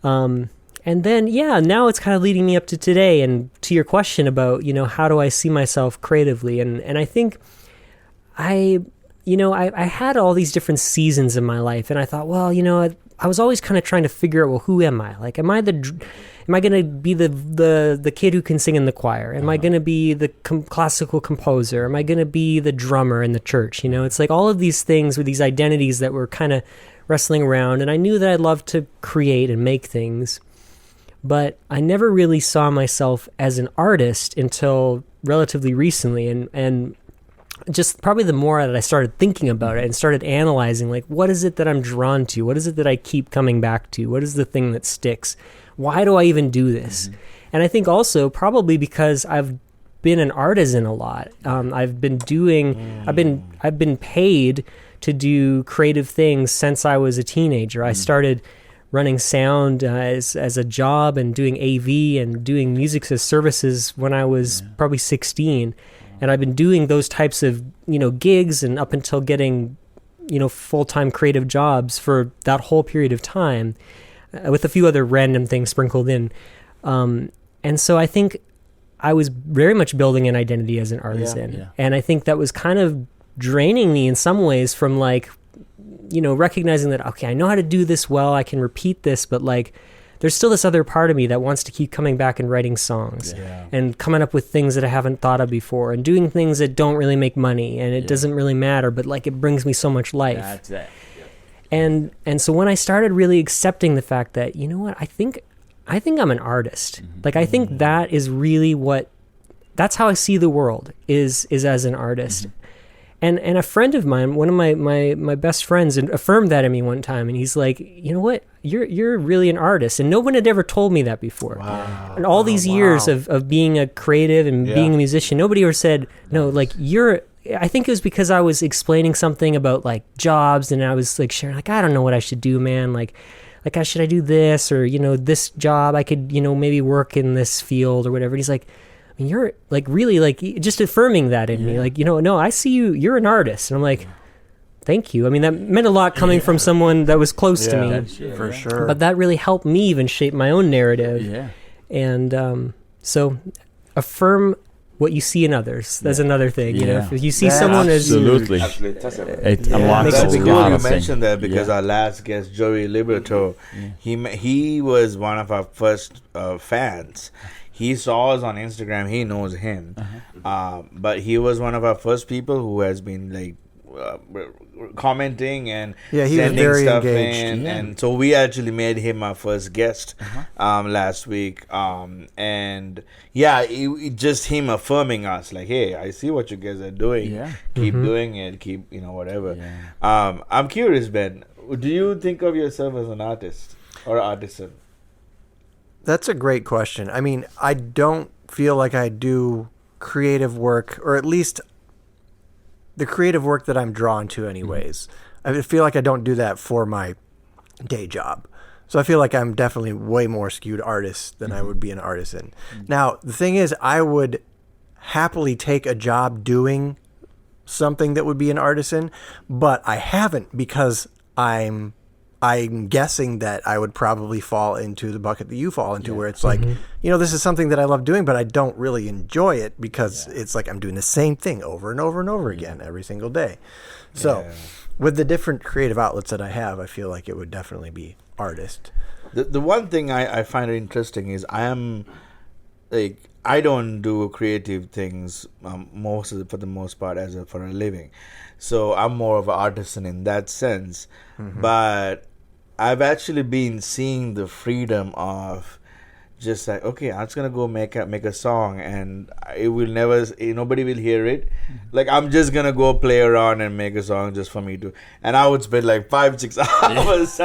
And then, now it's kind of leading me up to today, and to your question about, how do I see myself creatively? And I think I had all these different seasons in my life, and I thought, well, I was always kind of trying to figure out, well, who am I? Like, am I going to be the kid who can sing in the choir? Am I going to be the classical composer? Am I going to be the drummer in the church? It's like all of these things with these identities that were kind of wrestling around, and I knew that I loved to create and make things, but I never really saw myself as an artist until relatively recently, and just probably the more that I started thinking about it and started analyzing, like, what is it that I'm drawn to? What is it that I keep coming back to? What is the thing that sticks? Why do I even do this? And I think also probably because I've been an artisan a lot. I've been paid to do creative things since I was a teenager. I started running sound as a job and doing AV and doing music as services when I was probably 16. And I've been doing those types of, gigs and up until getting, full-time creative jobs for that whole period of time, with a few other random things sprinkled in. And so I think I was very much building an identity as an artisan. Yeah. And I think that was kind of draining me in some ways from recognizing that, okay, I know how to do this well, I can repeat this, but there's still this other part of me that wants to keep coming back and writing songs and coming up with things that I haven't thought of before and doing things that don't really make money and it doesn't really matter, but it brings me so much life. That's it. And so when I started really accepting the fact that, I think I'm an artist. I think that is really that's how I see the world is as an artist. And a friend of mine, one of my best friends, affirmed that to me one time, and he's like, you know what, you're really an artist, and no one had ever told me that before. Wow. And all these years of being a creative and being a musician, nobody ever said, no, like I think it was because I was explaining something about like jobs, and I was like sharing, like, I don't know what I should do, man, like should I do this, or this job, I could maybe work in this field or whatever. And he's like, I mean, you're like really like just affirming that in me, like, no, I see you're an artist. And I'm like, thank you. I mean, that meant a lot coming from someone that was close to me. For sure. But that really helped me even shape my own narrative. Yeah. And so affirm what you see in others. That's another thing. Yeah. If you see someone absolutely. It unlocks That's a cool lot you of mentioned things. that, because our last guest, Joey Liberto, he was one of our first fans. He saw us on Instagram. He knows him. But he was one of our first people who has been like commenting and he was sending very stuff engaged. in. And so we actually made him our first guest last week. And just him affirming us, like, hey, I see what you guys are doing. Yeah. Keep doing it. Keep, whatever. Yeah. I'm curious, Ben. Do you think of yourself as an artist or artisan? That's a great question. I mean, I don't feel like I do creative work, or at least the creative work that I'm drawn to anyways. I feel like I don't do that for my day job. So I feel like I'm definitely way more skewed artist than I would be an artisan. Now, the thing is, I would happily take a job doing something that would be an artisan, but I haven't, because I'm guessing that I would probably fall into the bucket that you fall into, where it's like, this is something that I love doing, but I don't really enjoy it, because it's like I'm doing the same thing over and over and over again every single day. So with the different creative outlets that I have, I feel like it would definitely be artist. The one thing I find interesting is I don't do creative things for the most part for a living. So I'm more of an artisan in that sense. But I've actually been seeing the freedom of just like, okay, I'm just gonna go make a song, and it will nobody will hear it. Like, I'm just gonna go play around and make a song just for me to, and I would spend like 5-6 hours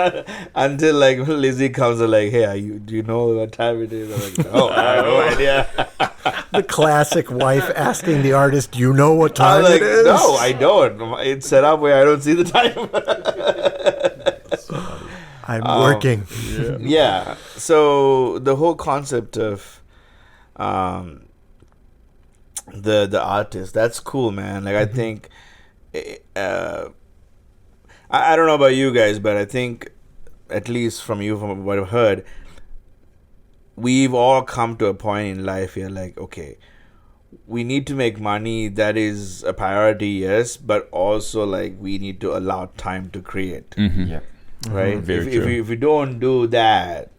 until like Lizzie comes and like, hey, do you know what time it is? I'm like, no, I have no idea. The classic wife asking the artist, "Do you know what time I'm like, it is?" no, I don't. It's set up where I don't see the time. I'm working. Yeah. So the whole concept of the artist, that's cool, man. Like, I think I don't know about you guys, but I think, at least from what I've heard, we've all come to a point in life where, like, okay, we need to make money. That is a priority, yes, but also, like, we need to allow time to create. Right? If we don't do that,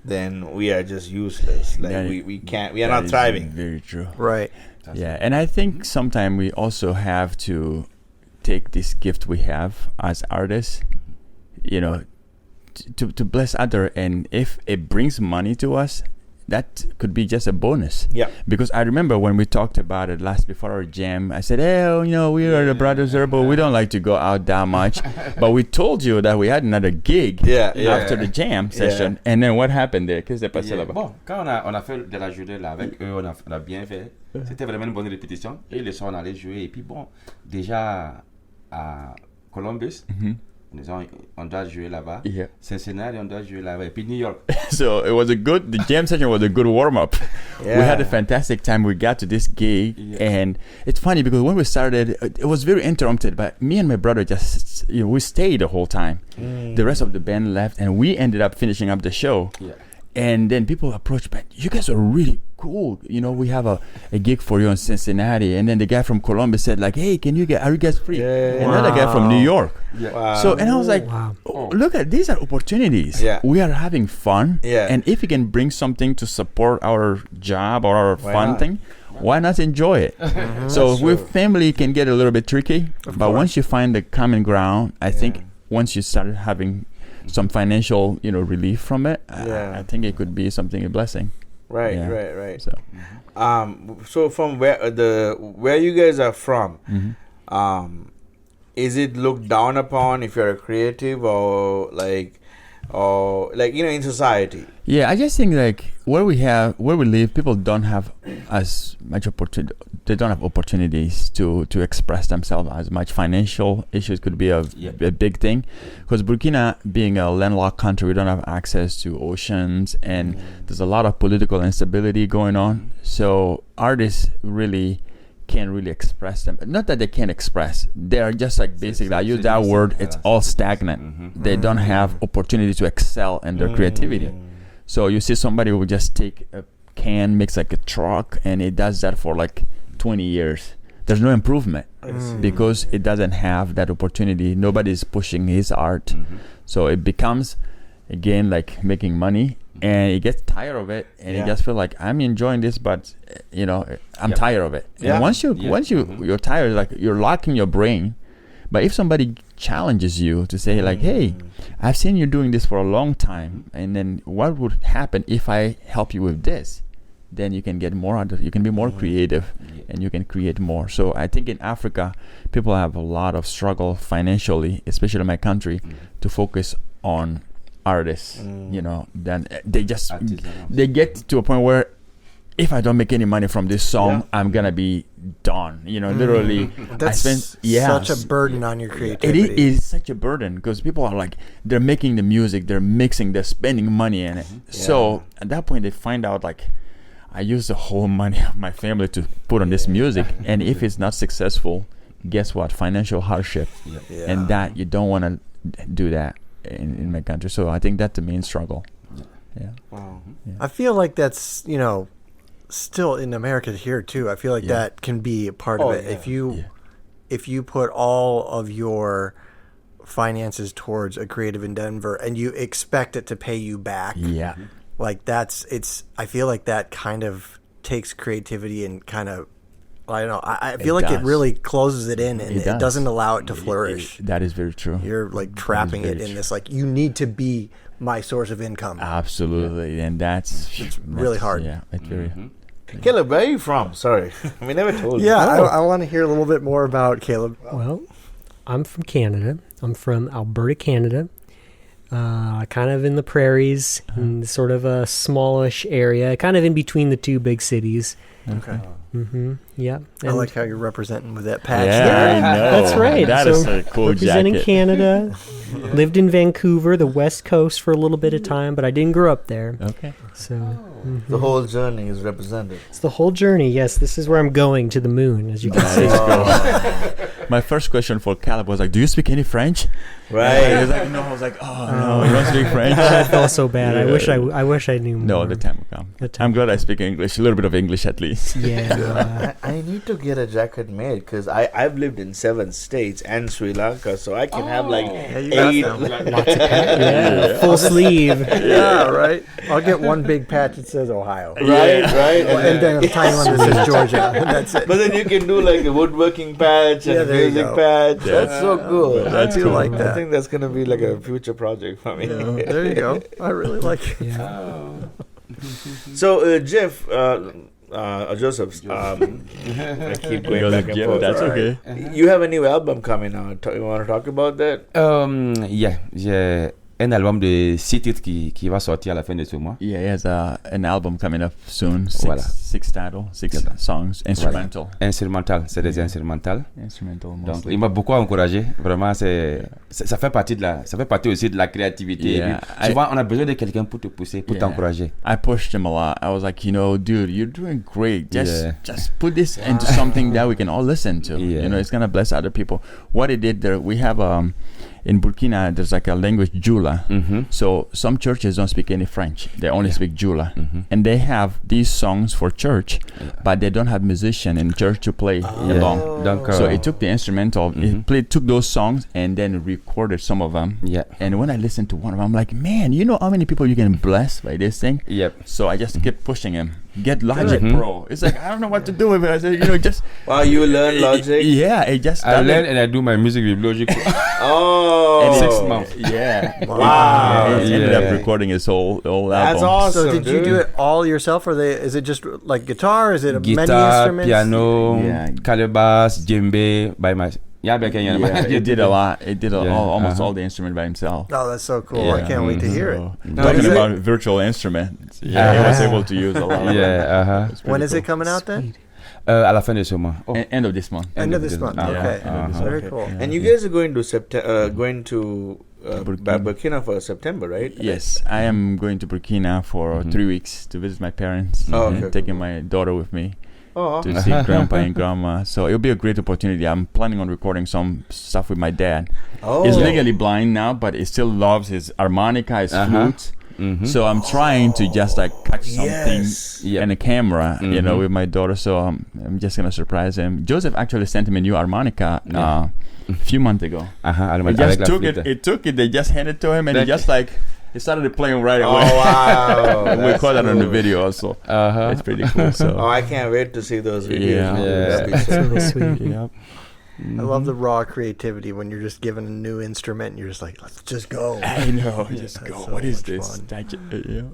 then we are just useless. Like, we are not thriving. Very true. Right. Yeah, and I think sometimes we also have to take this gift we have as artists, to bless other, and if it brings money to us, that could be just a bonus. Yeah. Because I remember when we talked about it before our jam, I said, hey, we are the Brothers Zerbo. We don't like to go out that much. But we told you that we had another gig after the jam session. And then what happened there? Qu'est-ce qui s'est passé là-bas? Bon, quand on a fait de la journée là avec eux, on a bien fait. C'était vraiment une bonne répétition. Et le soir, on allait jouer. Et puis bon, déjà à Columbus, on doit jouer là-bas. Yeah. Cincinnati, on doit jouer là-bas. Et puis New York. So the jam session was a good warm-up. Yeah. We had a fantastic time. We got to this gig, and it's funny because when we started, it was very interrupted, but me and my brother just, we stayed the whole time. The rest of the band left, and we ended up finishing up the show. Yeah. And then people approached, but you guys are really cool. We have a gig for you in Cincinnati. And then the guy from Columbus said, like, hey, are you guys free? Yeah. Another guy from New York. Yeah. Wow. So, and I was like, look at, these are opportunities. Yeah. We are having fun. Yeah. And if we can bring something to support our job or our fun not? thing, why not enjoy it? So with family, it can get a little bit tricky. But once you find the common ground, I think once you start having some financial, relief from it, I think it could be something, a blessing. Right. So, So from where you guys are from, is it looked down upon if you're a creative or like in society? Yeah, I just think like where we live, people don't have as much opportunity. They don't have opportunities to express themselves as much. Financial issues could be a big thing, because Burkina, being a landlocked country, we don't have access to oceans, and there's a lot of political instability going on. So artists really can't really express them. Not that they can't express. They are just like basically, I use that word, it's all stagnant. They don't have opportunity to excel in their creativity. So you see somebody who just take a can, makes like a truck, and it does that for like 20 years. There's no improvement because it doesn't have that opportunity. Nobody's pushing his art. So it becomes, again, like making money, and he gets tired of it, and he just feel like, I'm enjoying this, but I'm tired of it. And once you're tired, like you're locking your brain. But if somebody challenges you to say like, hey, I've seen you doing this for a long time, and then what would happen if I help you with this? Then you can get more out of it. You can be more creative, and you can create more. So I think in Africa, people have a lot of struggle financially, especially in my country, to focus on artists. Then they get to a point where, if I don't make any money from this song, I'm gonna be done. Literally. That's such a burden on your creativity. It is such a burden, because people are like, they're making the music, they're mixing, they're spending money in it. So at that point, they find out like, I use the whole money of my family to put on this music, and if it's not successful, guess what? Financial hardship, and that you don't want to do that in my country. So I think that's the main struggle. Wow. I feel like that's still in America here too. I feel like that can be a part of it. If you put all of your finances towards a creative endeavor and you expect it to pay you back, like I feel like that kind of takes creativity and kind of, I don't know, I feel like it really closes it in, and it doesn't allow it to flourish. That is very true. You're like trapping it in this, like, you need to be my source of income. Absolutely. And that's really hard. Yeah, it's very Caleb, where are you from? Sorry, we never told you. I want to hear a little bit more about Caleb. Well, I'm from Canada. I'm from Alberta, Canada. Kind of in the prairies, in sort of a smallish area, kind of in between the two big cities. Okay. Yeah. I like how you're representing with that patch. Yeah, I know. That's right. That is a cool representing jacket. Canada. Lived in Vancouver, the West Coast, for a little bit of time, but I didn't grow up there. Okay. So the whole journey is represented. it's the whole journey. Yes, this is where I'm going, to the moon, as you can see. My first question for Caleb was like, do you speak any French? Right. He was like, no. I was like, oh, no, you don't speak French? I felt so bad. I wish I knew more. No, the time will come. I'm glad I speak English, a little bit of English at least. Yeah. I need to get a jacket made, because I've lived in 7 states and Sri Lanka, so I can have like 8. Full sleeve. Yeah, right. I'll get one big patch that says Ohio. Right. And then a tiny one that says Georgia. That's it. But then you can do like a woodworking patch and a there you music go. patch. That's so cool. I do like I that. think that's gonna be like a future project for me. There you go. I really like it. So Jeff, Joseph, I keep going back and forth. That's okay. You have a new album coming out. You want to talk about that? J'ai un album de 6 titres qui va sortir à la fin de ce mois. Yeah, he has an album coming up soon. Voilà. 6 songs, instrumental. Voilà. Instrumental, c'est des instrumentales. Instrumental Donc, mostly. il m'a beaucoup encouragé. Vraiment, ça fait partie aussi de la créativité. Yeah, Et puis, souvent, on a besoin de quelqu'un pour te pousser, pour t'encourager. I pushed him a lot. I was like, dude, you're doing great. Just put this into something that we can all listen to. Yeah. It's gonna bless other people. What he did there, we have in Burkina, there's like a language Jula. So some churches don't speak any French. They only speak Jula. And they have these songs for church, but they don't have musician in church to play along. Donc, So he took the instrumental, took those songs, and then recorded some of them. Yeah. And when I listened to one of them, I'm like, man, you know how many people you can bless by this thing? Yep. So I just kept pushing him. get Logic Pro. It's like I don't know what to do with it. I said, just Wow, you learn Logic? it just I learn and I do my music with Logic. Oh, 6 months. Yeah. Wow. He ended up recording his whole album. That's awesome. So did you do it all yourself, or is it just like guitar? Is it many Guitar, instruments? piano, calabash, djembe by my. Yeah, He did a lot. He did almost uh-huh. all the instrument by himself. Oh, that's so cool! I Yeah. can't wait to hear it. Talking is it- about virtual instruments, he was able to use a lot of it. Yeah, It's pretty When is cool. it coming out then? à la fin de ce mois. Oh. End of this month. End of this month. Ah, Okay, yeah. very Okay. cool. And you guys are going to Burkina for September, right? Yes, I am going to Burkina for 3 weeks to visit my parents Oh, and okay, taking my daughter with me Oh, to see grandpa and grandma. So it'll be a great opportunity. I'm planning on recording some stuff with my dad. He's legally blind now, but he still loves his harmonica, his flute. So I'm trying to just like catch something in a camera, with my daughter. So I'm just gonna surprise him. Joseph actually sent him a new harmonica a few months ago. He just took it. They just handed it to him, and he started playing right away. Oh, wow. We That's caught that on the cool. video also. It's pretty cool. So Oh, I can't wait to see those videos. Yeah. That'd be That's so really cool. sweet. Yep. I love the raw creativity when you're just given a new instrument and you're just like, let's just go. I know. Just That's go. so What is much this? fun.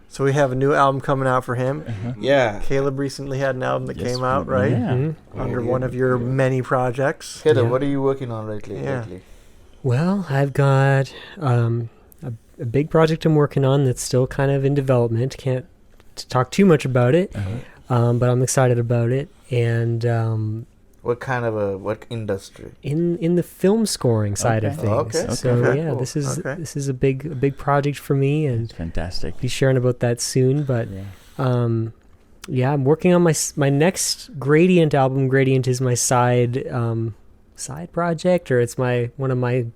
So we have a new album coming out for him. Yeah. Caleb recently had an album that Yes, came out, right? Yeah. Mhm. Under one of your many projects. Caleb, Yeah. what are you working on lately? Yeah. Well, I've got a big project I'm working on that's still kind of in development. Can't talk too much about it, but I'm excited about it. And What kind of what industry? in the film scoring side of Okay. things. Okay. So Okay. yeah, Cool. this is a big project for me, and It's fantastic. be sharing about that soon. But Yeah. I'm working on my next Gradient album. Gradient is my side project, or it's one of my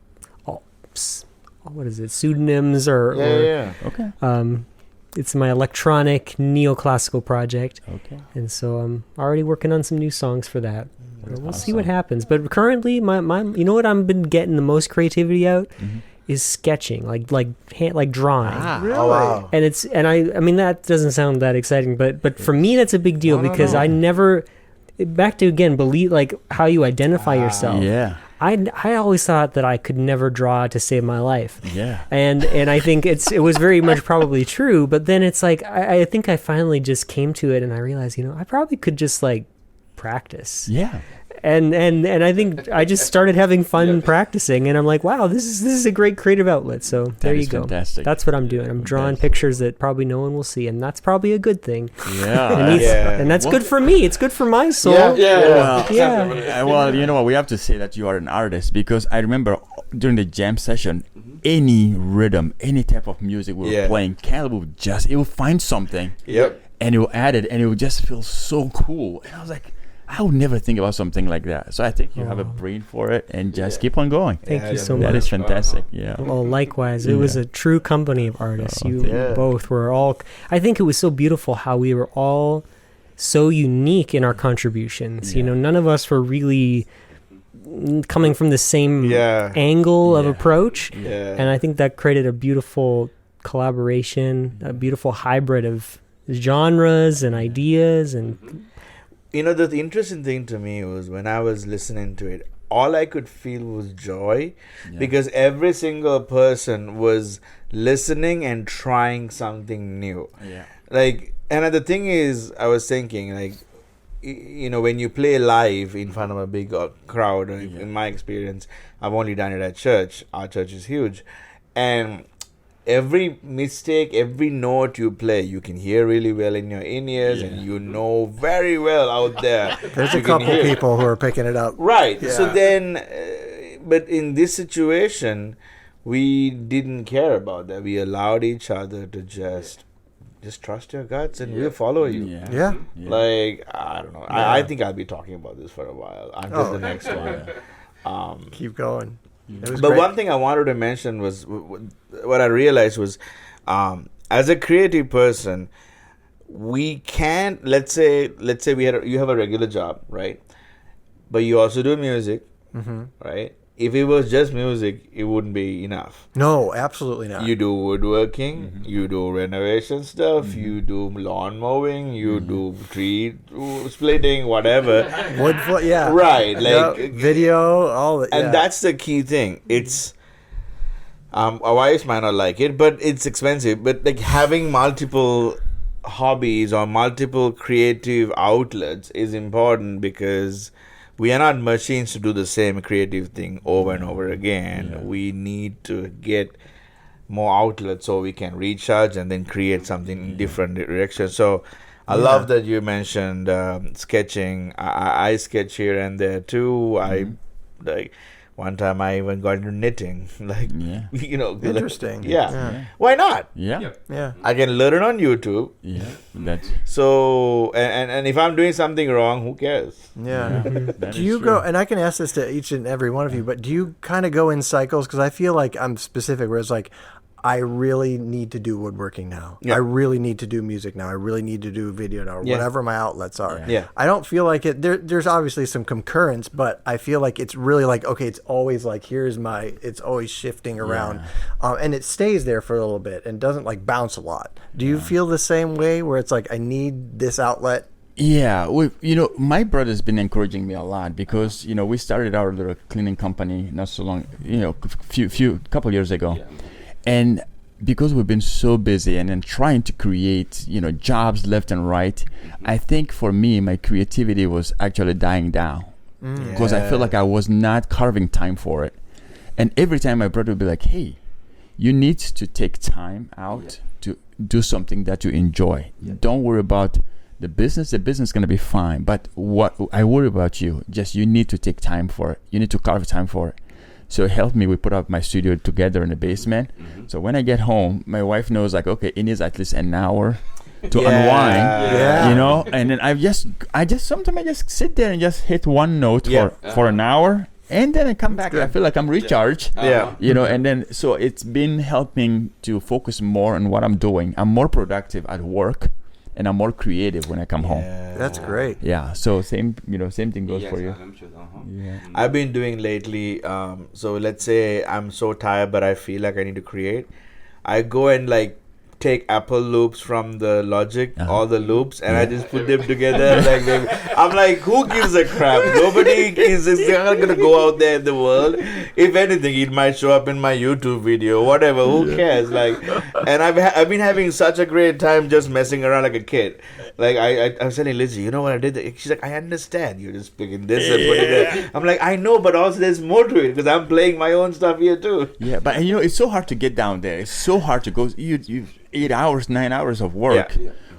what is it, pseudonyms or Yeah. Okay. it's my electronic neoclassical project, Okay. and so I'm already working on some new songs for that. That's We'll see what awesome. happens. But currently, my you know what I've been getting the most creativity out Mhm. is sketching, like drawing. Really? Oh, wow. And I mean that doesn't sound that exciting, but for me that's a big deal because I never, back to again, believe like how you identify yourself. Yeah. I always thought that I could never draw to save my life. Yeah. And I think it was very much probably true, but then it's like I think I finally just came to it and I realized, I probably could just like practice. Yeah. And I think I just started having fun practicing, and I'm like, wow, this is a great creative outlet. So there you is go. fantastic. That's what I'm doing. I'm drawing pictures that probably no one will see, and that's probably a good thing. Yeah. And that's good for me. It's good for my soul. Well, Yeah. well, you know what? We have to say that you are an artist because I remember during the jam session, any rhythm, any type of music we were playing, Caleb would he will find something. Yep. And he will add it, and it would just feel so cool. And I was like, I would never think about something like that. So I think you have a brain for it, and just keep on going. Thank you so That much. is fantastic. Yeah. Well, likewise, it was a true company of artists. You Yeah. both were all. I think it was so beautiful how we were all so unique in our contributions. Yeah. None of us were really coming from the same angle of Yeah. approach, Yeah. and I think that created a beautiful collaboration, a beautiful hybrid of genres and ideas and. The interesting thing to me was when I was listening to it, all I could feel was joy because every single person was listening and trying something new. Yeah. And the thing is, I was thinking, when you play live in front of a big crowd, in my experience, I've only done it at church. Our church is huge. And every mistake, every note you play, you can hear really well in your in-ears, and you know very well out there. There's a You can couple hear. people who are picking it up. Right. Yeah. So then, but in this situation, we didn't care about that. We allowed each other to just trust your guts, and we'll follow you. Yeah. I don't know. I think I'll be talking about this for a while until the next one. Keep going. It was But great. one thing I wanted to mention was what I realized was, as a creative person, we can't. Let's say you have a regular job, right? But you also do music, right? if it was just music, it wouldn't be enough. No, absolutely not. You do woodworking, you do renovation stuff, you do lawn mowing, you do tree splitting, whatever. Yeah. Right, like video, all that. and that's the key thing. It's our wives might not like it, but it's expensive. But like having multiple hobbies or multiple creative outlets is important because we are not machines to do the same creative thing over and over again. Yeah. We need to get more outlets so we can recharge and then create something in different directions. So I love that you mentioned sketching. I sketch here and there too. I like one time I even got into knitting. Like Interesting. Yeah. Why not? Yeah. Yeah. I can learn it on YouTube. Yeah. That's So and if I'm doing something wrong, who cares? Yeah. that Do is you true. go, and I can ask this to each and every one of you, but do you kind of go in cycles? Because I feel like I'm specific, where it's like, I really need to do woodworking now. Yeah. I really need to do music now. I really need to do video now, or whatever my outlets are. Yeah. I don't feel like it. There's obviously some concurrence, but I feel like it's really like, okay, it's always like, it's always shifting around. And it stays there for a little bit and doesn't like bounce a lot. Do you feel the same way where it's like, I need this outlet? Yeah, my brother's been encouraging me a lot because we started our little cleaning company not so long, couple years ago, and because we've been so busy and then trying to create, jobs left and right, I think for me my creativity was actually dying down because I feel like I was not carving time for it, and every time my brother would be like, "Hey, you need to take time out to do something that you enjoy. Don't worry about the business is going to be fine, but what I worry about you need to take time for it. You need to carve time for it." So it helped me. We put up my studio together in the basement. So when I get home, my wife knows like, okay, it needs at least an hour to unwind, and then I just sometimes I just sit there and just hit one note for an hour, and then I come back and I feel like I'm recharged. And then so it's been helping to focus more on what I'm doing. I'm more productive at work, and I'm more creative when I come home. That's great. Yeah. So same thing goes for you. I've been doing lately. So let's say I'm so tired, but I feel like I need to create. I go and like take Apple loops from the Logic, all the loops, and I just put them together. I'm like, who gives a crap? Nobody is not gonna go out there in the world. If anything, it might show up in my YouTube video, whatever. Who cares? Like, and I've been having such a great time just messing around like a kid. Like I was telling Lizzie, you know what I did? She's like, I understand. You're just picking this and putting that. I'm like, I know, but also there's more to it because I'm playing my own stuff here too. Yeah, but it's so hard to get down there. It's so hard to go. You 8 hours, 9 hours of work.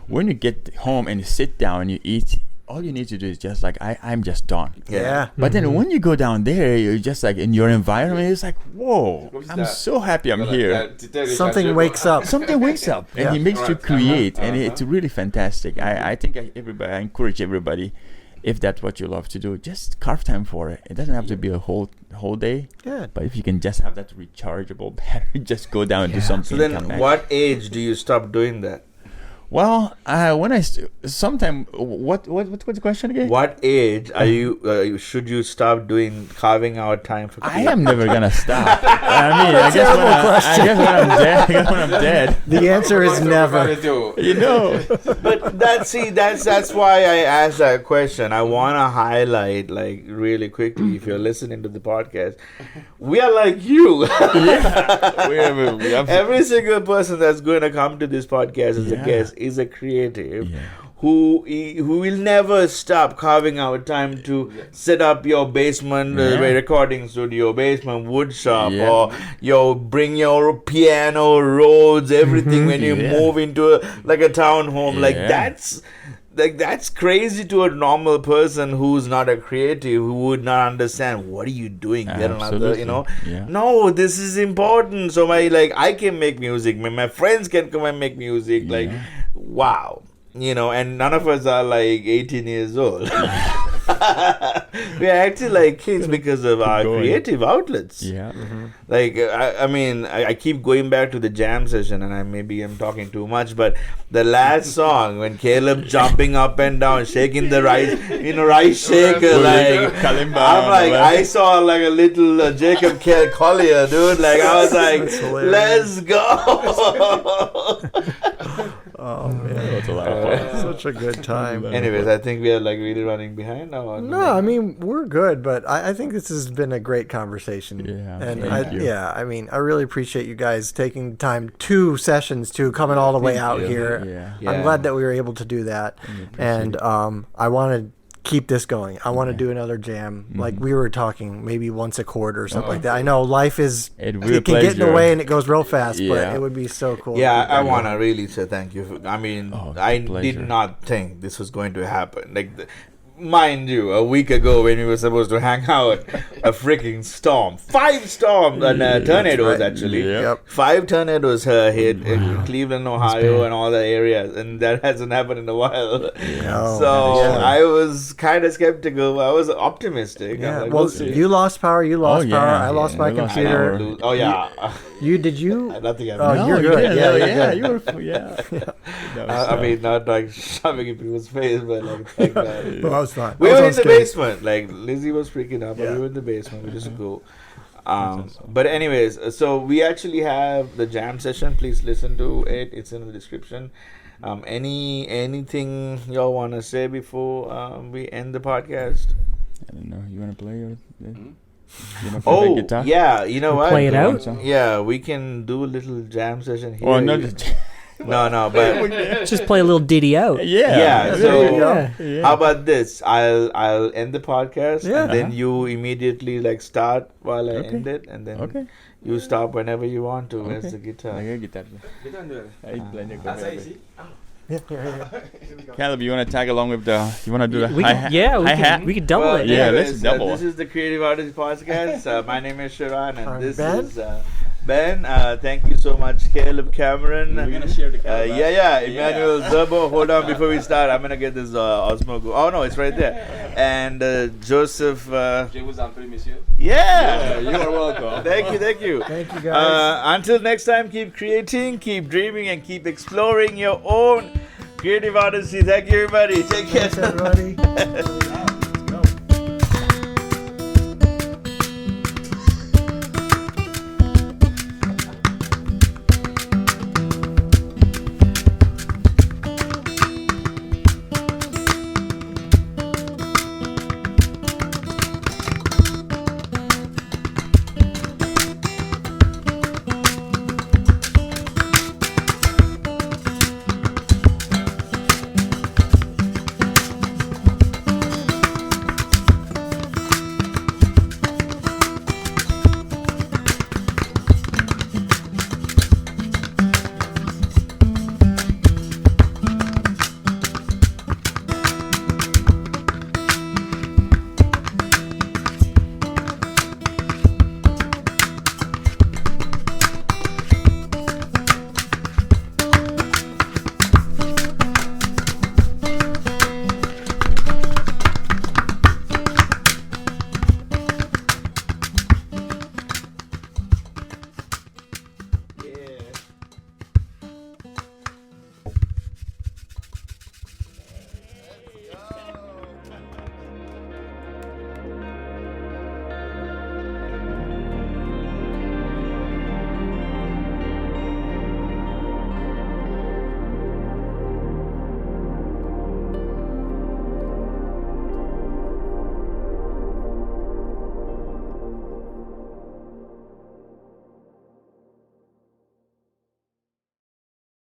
When you get home and you sit down and you eat, all you need to do is just like, I'm just done. But then when you go down there, you're just like in your environment, it's like, whoa, I'm so happy I'm here. Something wakes up. Something wakes up and it makes you create, and it's really fantastic. I think I encourage everybody, if that's what you love to do, just carve time for it. It doesn't have to be a whole day. But if you can just have that rechargeable battery, just go down and do something. So then, what age do you stop doing that? Well, when sometime what's the question again? What age are you? Should you stop doing carving out time for? I am never gonna stop. I guess when I'm dead. The answer is never. But that's why I asked that question. I want to highlight, like, really quickly, if you're listening to the podcast, we are like you. Every single person that's going to come to this podcast as a guest is a creative who will never stop carving out time to set up your basement recording studio, basement wood shop, or bring your piano, roads, everything when you move into a townhome. That's crazy to a normal person who's not a creative, who would not understand what are you doing there. No, this is important. So I can make music, my friends can come and make music. Wow. And none of us are like 18 years old. We are acting like kids because of our going. creative outlets. Yeah. Like I mean, I keep going back to the jam session, and maybe I'm talking too much, but the last song when Caleb jumping up and down, shaking the rice shaker, like Kalimba, I'm like, I saw like a little Jacob Collier, dude. Like I was like, let's go. Oh man, That was a lot of fun. such a good time. Anyways, I think we are like really running behind now. or No, I mean we're good, but I think this has been a great conversation. Yeah, and thank you. I mean I really appreciate you guys taking time, 2 sessions to coming all the way out here. Yeah. I'm glad that we were able to do that, and I want to keep this going. I want to do another jam, like we were talking, maybe once a quarter or something like that. I know life is It it can get in the way and it goes real fast, but Yeah. it would be so cool. Yeah, to I keep want to really say thank you. I mean, I pleasure. did not think this was going to happen. Like, mind you, a week ago when we were supposed to hang out, a freaking storm, 5 storms and tornadoes actually. Yeah. Yep. 5 tornadoes hit in Cleveland, Ohio, and all the areas, and that hasn't happened in a while. Oh, So yeah. I was kind of skeptical. I was optimistic. Yeah, I'm like, well, we'll see. you lost power. You lost yeah, power. I lost my we lost computer. power. Oh yeah, Did you? I don't think I. Oh, No, you're you good. didn't. Yeah, you're yeah, good. you were. Yeah. That was I mean, not like shoving in people's face, but like, thank God. Well, I was fine. We I was were on in the stage. basement. Like Lizzie was freaking out, but Yeah. we were in the basement. We just go. But anyways, so we actually have the jam session. Please listen to it. It's in the description. Anything y'all want to say before we end the podcast? I don't know. You want to play your? You know, Oh guitar? yeah, you know what? Play it out? Yeah, we can do a little jam session here. Oh no! no, but Just play a little ditty out. Yeah, so- Yeah. how about this? I'll end the podcast, Yeah. and then you immediately like start while I Okay. end it, and then Okay. you stop whenever you want to. Where's Okay. the guitar? Lagay guitar. Ay, play niya ko. Yeah, yeah. Caleb, you want to tag along with the? You want to do the We hi-hat? could, Hi-hat? we could double Well, it. Yeah, anyways, let's double. This is the Creative Artist Podcast. My name is Sharon, and I'm this Ben. is Ben. Thank you so much, Caleb Cameron. We're gonna share the camera. Emanuel Zerbo. Hold on, before we start, I'm gonna get this Osmo. Oh no, it's right there. And Joseph. Je vous en prie, monsieur. Yeah. You are welcome. Thank you. Thank you, guys. Until next time, keep creating, keep dreaming, and keep exploring your own creative artistry. Thank you, everybody. Take care. Thanks, everybody.